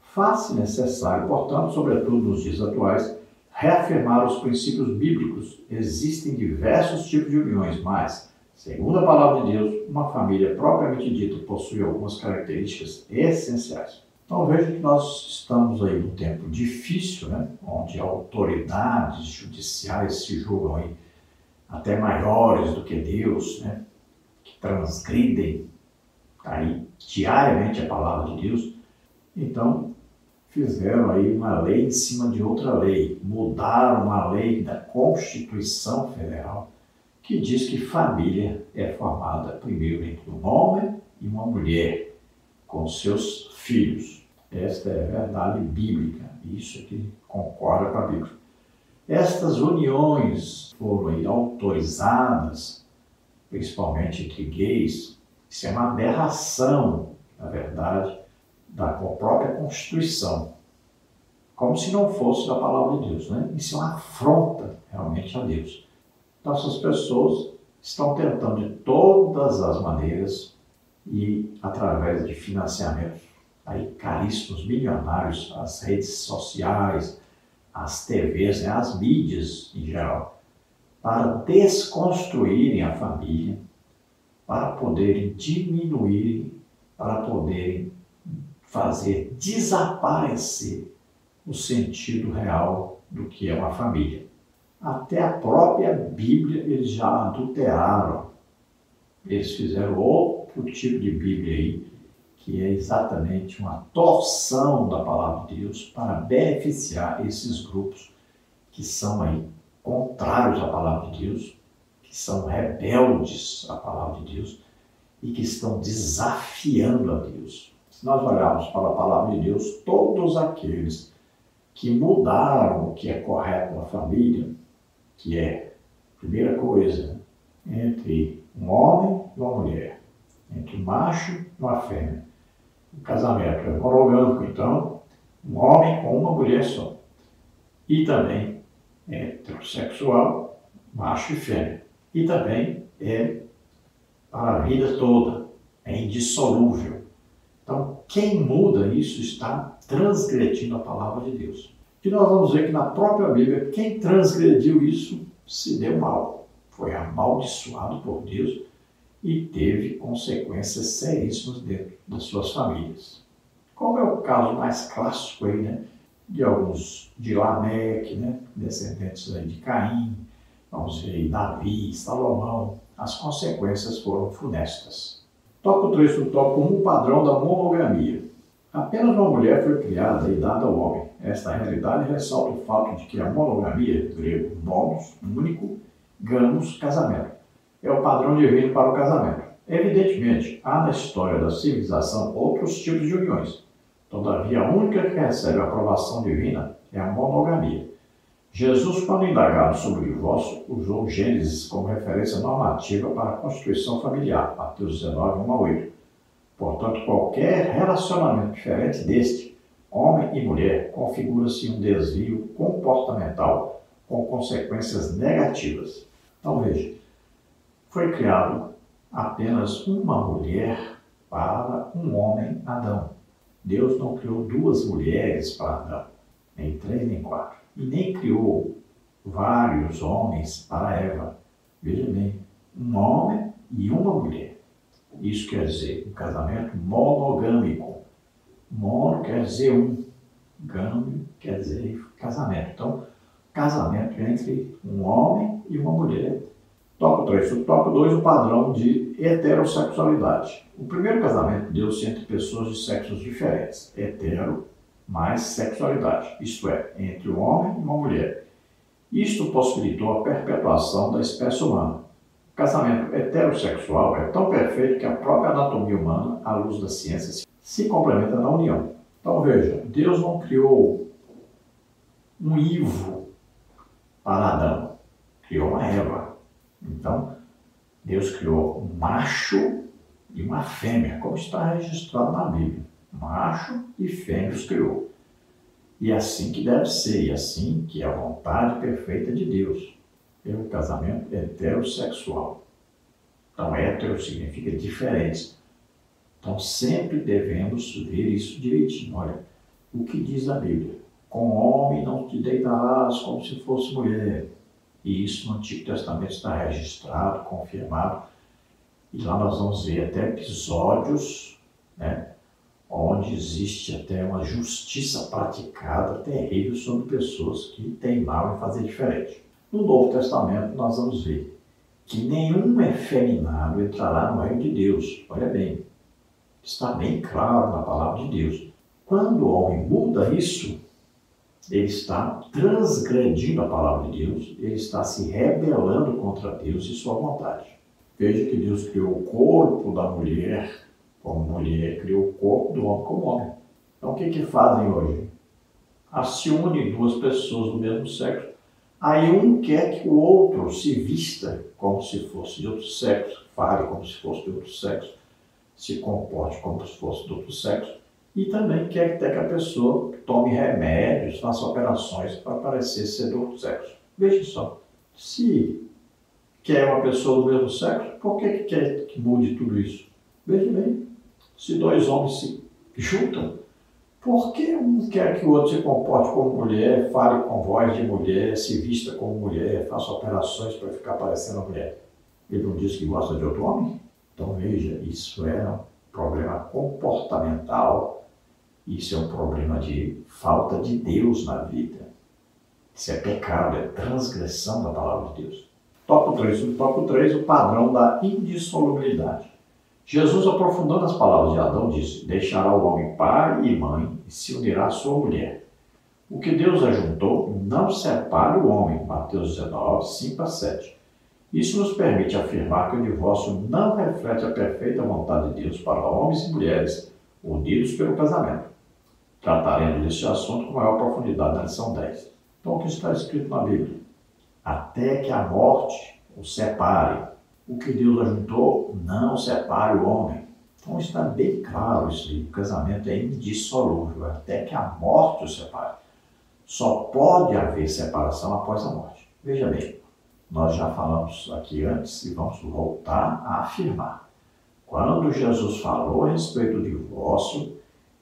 Faz-se necessário, portanto, sobretudo nos dias atuais, reafirmar os princípios bíblicos. Existem diversos tipos de uniões, mas, segundo a palavra de Deus, uma família propriamente dita possui algumas características essenciais. Então veja que nós estamos aí num tempo difícil, né? Onde autoridades judiciais se julgam aí até maiores do que Deus, né? Que transgridem aí diariamente a palavra de Deus. Então, fizeram aí uma lei em cima de outra lei, mudaram uma lei da Constituição Federal que diz que família é formada primeiro entre um homem e uma mulher, com seus filhos. Esta é a verdade bíblica, isso aqui concorda com a Bíblia. Estas uniões foram aí autorizadas, principalmente entre gays. Isso é uma aberração, na verdade, da própria Constituição, como se não fosse da palavra de Deus, né? Isso é uma afronta realmente a Deus. Então essas pessoas estão tentando de todas as maneiras e através de financiamentos aí caríssimos, milionários, as redes sociais, as TVs, né? As mídias em geral, para desconstruírem a família, para poderem diminuir, para poderem fazer desaparecer o sentido real do que é uma família. Até a própria Bíblia eles já adulteraram. Eles fizeram outro tipo de Bíblia aí, que é exatamente uma torção da palavra de Deus para beneficiar esses grupos que são aí contrários à palavra de Deus, que são rebeldes à palavra de Deus e que estão desafiando a Deus. Se nós olharmos para a palavra de Deus, todos aqueles que mudaram o que é correto na família, que é, primeira coisa, entre um homem e uma mulher, entre um macho e uma fêmea. O casamento é monogâmico, então, um homem com uma mulher só. E também é heterossexual, macho e fêmea. E também é para a vida toda, é indissolúvel. Então, quem muda isso está transgredindo a palavra de Deus. E nós vamos ver que na própria Bíblia, quem transgrediu isso se deu mal. Foi amaldiçoado por Deus e teve consequências seríssimas dentro das suas famílias. Como é o caso mais clássico aí, né, de alguns de Lameque, né, descendentes aí de Caim, vamos ver aí Davi, Salomão, as consequências foram funestas. Tópico 3 do tópico 1, o padrão da monogamia. Apenas uma mulher foi criada e dada ao homem. Esta realidade ressalta o fato de que a monogamia, grego monos, único, gamos, casamento, é o padrão divino para o casamento. Evidentemente, há na história da civilização outros tipos de uniões. Todavia, a única que recebe a aprovação divina é a monogamia. Jesus, quando indagado sobre o divórcio, usou Gênesis como referência normativa para a constituição familiar, Mateus 19, 1 a 8. Portanto, qualquer relacionamento diferente deste, homem e mulher, configura-se um desvio comportamental com consequências negativas. Então, veja, foi criado apenas uma mulher para um homem, Adão. Deus não criou duas mulheres para Adão, nem três, nem quatro. E nem criou vários homens para Eva. Veja bem, um homem e uma mulher. Isso quer dizer um casamento monogâmico. Mono quer dizer um, gâmio quer dizer casamento. Então, casamento entre um homem e uma mulher. Tópico 3. O tópico 2, o padrão de heterossexualidade. O primeiro casamento deu-se entre pessoas de sexos diferentes. Hetero mais sexualidade, isto é, entre um homem e uma mulher. Isto possibilitou a perpetuação da espécie humana. O casamento heterossexual é tão perfeito que a própria anatomia humana, à luz da ciência, se complementa na união. Então veja, Deus não criou um Ivo para Adão, criou uma Eva. Então, Deus criou um macho e uma fêmea, como está registrado na Bíblia. Macho e fêmea os criou. E é assim que deve ser, e assim que é a vontade perfeita de Deus. É um casamento heterossexual. Então, hétero significa diferente. Então, sempre devemos ver isso direitinho. Olha, o que diz a Bíblia? Com homem não te deitarás como se fosse mulher. E isso no Antigo Testamento está registrado, confirmado. E lá nós vamos ver até episódios, né, onde existe até uma justiça praticada terrível sobre pessoas que teimavam em fazer diferente. No Novo Testamento nós vamos ver que nenhum efeminado entrará no reino de Deus. Olha bem, está bem claro na palavra de Deus. Quando o homem muda isso, ele está transgredindo a palavra de Deus, ele está se rebelando contra Deus e sua vontade. Veja que Deus criou o corpo da mulher como mulher, criou o corpo do homem como homem. Então o que fazem hoje? Se unem duas pessoas do mesmo sexo, aí um quer que o outro se vista como se fosse de outro sexo, fale como se fosse de outro sexo, se comporte como se fosse de outro sexo, e também quer até que a pessoa tome remédios, faça operações para parecer ser do outro sexo. Veja só, se quer uma pessoa do mesmo sexo, por que quer que mude tudo isso? Veja bem, se dois homens se juntam, por que um quer que o outro se comporte como mulher, fale com voz de mulher, se vista como mulher, faça operações para ficar parecendo mulher? Ele não diz que gosta de outro homem? Então veja, isso é um problema comportamental, isso é um problema de falta de Deus na vida. Isso é pecado, é transgressão da palavra de Deus. Tópico 3, o padrão da indissolubilidade. Jesus, aprofundando as palavras de Adão, disse: deixará o homem pai e mãe e se unirá à sua mulher. O que Deus ajuntou, não separe o homem. Mateus 19, 5 a 7. Isso nos permite afirmar que o divórcio não reflete a perfeita vontade de Deus para homens e mulheres unidos pelo casamento. Trataremos deste assunto com maior profundidade na lição 10. Então, o que está escrito na Bíblia? Até que a morte o separe. O que Deus ajuntou, não separe o homem. Então está bem claro isso aí. O casamento é indissolúvel, até que a morte o separe. Só pode haver separação após a morte. Veja bem, nós já falamos aqui antes e vamos voltar a afirmar. Quando Jesus falou a respeito do divórcio,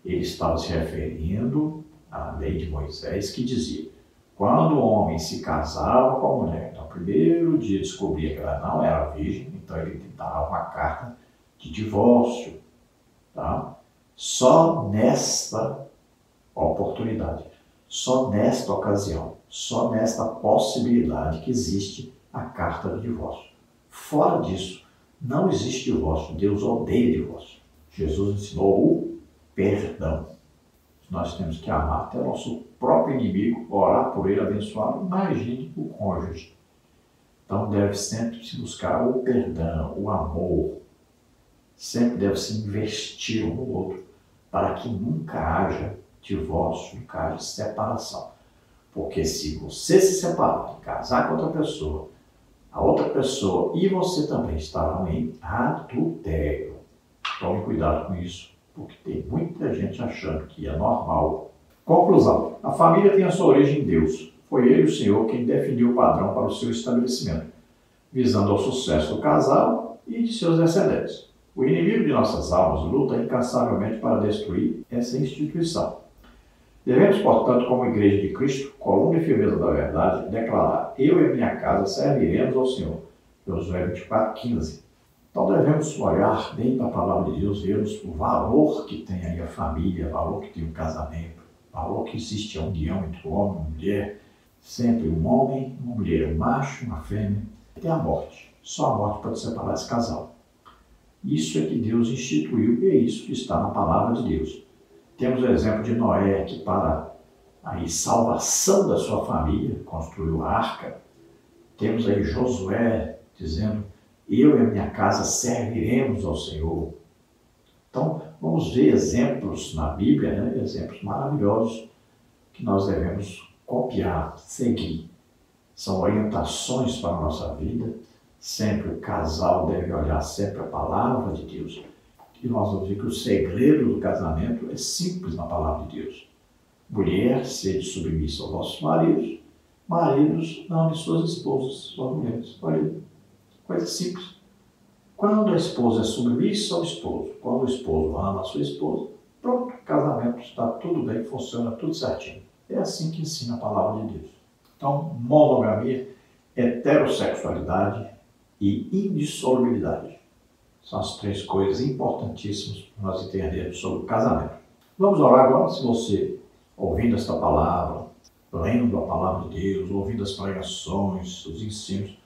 ele estava se referindo à lei de Moisés, que dizia: quando o homem se casava com a mulher, no primeiro dia descobria que ela não era virgem, então ele dará uma carta de divórcio, tá? Só nesta oportunidade, só nesta ocasião, só nesta possibilidade que existe a carta de divórcio. Fora disso, não existe divórcio. Deus odeia divórcio. Jesus ensinou o perdão. Nós temos que amar até o nosso próprio inimigo, orar por ele, abençoá-lo. Imagine o cônjuge. Então deve sempre se buscar o perdão, o amor. Sempre deve se investir um no outro para que nunca haja divórcio, nunca haja separação. Porque se você se separar e casar com outra pessoa, a outra pessoa e você também estarão em adultério. Tome cuidado com isso, porque tem muita gente achando que é normal. Conclusão. A família tem a sua origem em Deus. Foi Ele, o Senhor, quem definiu o padrão para o seu estabelecimento, visando ao sucesso do casal e de seus descendentes. O inimigo de nossas almas luta incansavelmente para destruir essa instituição. Devemos, portanto, como Igreja de Cristo, coluna e firmeza da verdade, declarar: eu e a minha casa serviremos ao Senhor. Josué 24:15. Então devemos olhar bem para a palavra de Deus, vermos o valor que tem aí a família, o valor que tem o casamento, o valor que existe a união entre o homem e a mulher, sempre um homem, uma mulher, um macho, uma fêmea, até a morte. Só a morte pode separar esse casal. Isso é que Deus instituiu e é isso que está na palavra de Deus. Temos o exemplo de Noé, que para a salvação da sua família construiu a arca. Temos aí Josué dizendo: eu e a minha casa serviremos ao Senhor. Então, vamos ver exemplos na Bíblia, né? Exemplos maravilhosos que nós devemos copiar, seguir. São orientações para a nossa vida. Sempre o casal deve olhar sempre a palavra de Deus. E nós vamos ver que o segredo do casamento é simples na palavra de Deus. Mulher, sede submissa aos vossos maridos. Maridos, amem suas esposas, suas mulheres. Olha, coisa simples. Quando a esposa é submissa ao esposo, quando o esposo ama a sua esposa, pronto, o casamento está tudo bem, funciona tudo certinho. É assim que ensina a palavra de Deus. Então, monogamia, heterossexualidade e indissolubilidade. São as três coisas importantíssimas para nós entendermos sobre o casamento. Vamos orar agora. Se você, ouvindo esta palavra, lendo a palavra de Deus, ouvindo as pregações, os ensinos,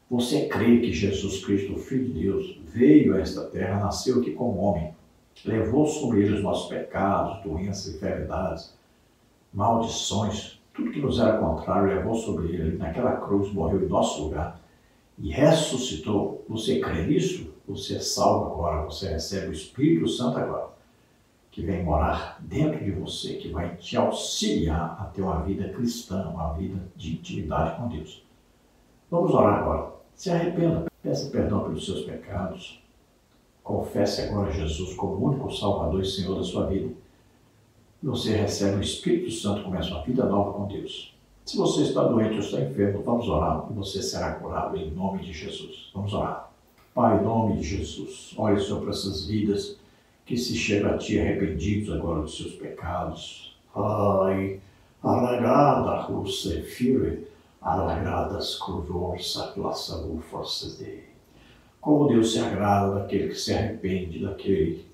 você crê que Jesus Cristo, o Filho de Deus, veio a esta terra, nasceu aqui como homem, levou sobre ele os nossos pecados, doenças, enfermidades, maldições, tudo que nos era contrário, levou sobre ele, naquela cruz, morreu em nosso lugar e ressuscitou. Você crê nisso? Você é salvo agora, você recebe o Espírito Santo agora, que vem morar dentro de você, que vai te auxiliar a ter uma vida cristã, uma vida de intimidade com Deus. Vamos orar agora. Se arrependa, peça perdão pelos seus pecados, confesse agora Jesus como o único Salvador e Senhor da sua vida. Você recebe o Espírito Santo, começa uma vida nova com Deus. Se você está doente ou está enfermo, vamos orar e você será curado em nome de Jesus. Vamos orar. Pai, em nome de Jesus, olha, Senhor, para essas vidas que se chegam a Ti arrependidos agora dos seus pecados. Ai, alagada crucifire, alagradas curvorsa, plaça forças de. Como Deus se agrada daquele que se arrepende, daquele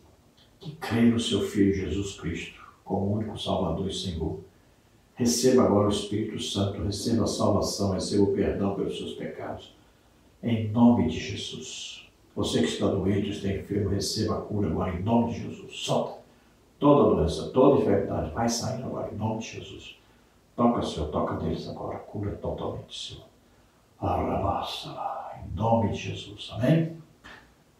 que crê no Seu Filho Jesus Cristo como único Salvador e Senhor. Receba agora o Espírito Santo, receba a salvação, receba o perdão pelos seus pecados. Em nome de Jesus. Você que está doente, está enfermo, receba a cura agora em nome de Jesus. Solta toda doença, toda enfermidade, vai saindo agora em nome de Jesus. Toca, Senhor, toca neles agora, cura totalmente, Senhor. Arrabassa lá, em nome de Jesus. Amém?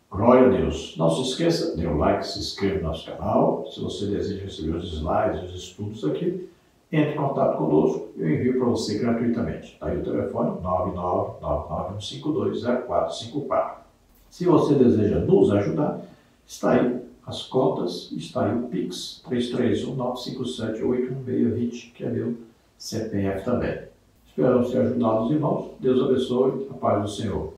Glória a Deus. Não se esqueça, dê um like, se inscreva no nosso canal. Se você deseja receber os slides, os estudos aqui, entre em contato conosco, eu envio para você gratuitamente. Está aí o telefone 99951520454. Se você deseja nos ajudar, está aí as contas, está aí o Pix 331-957-81620, que é meu CPF também. Esperamos ter ajudado os irmãos. Deus abençoe. A paz do Senhor.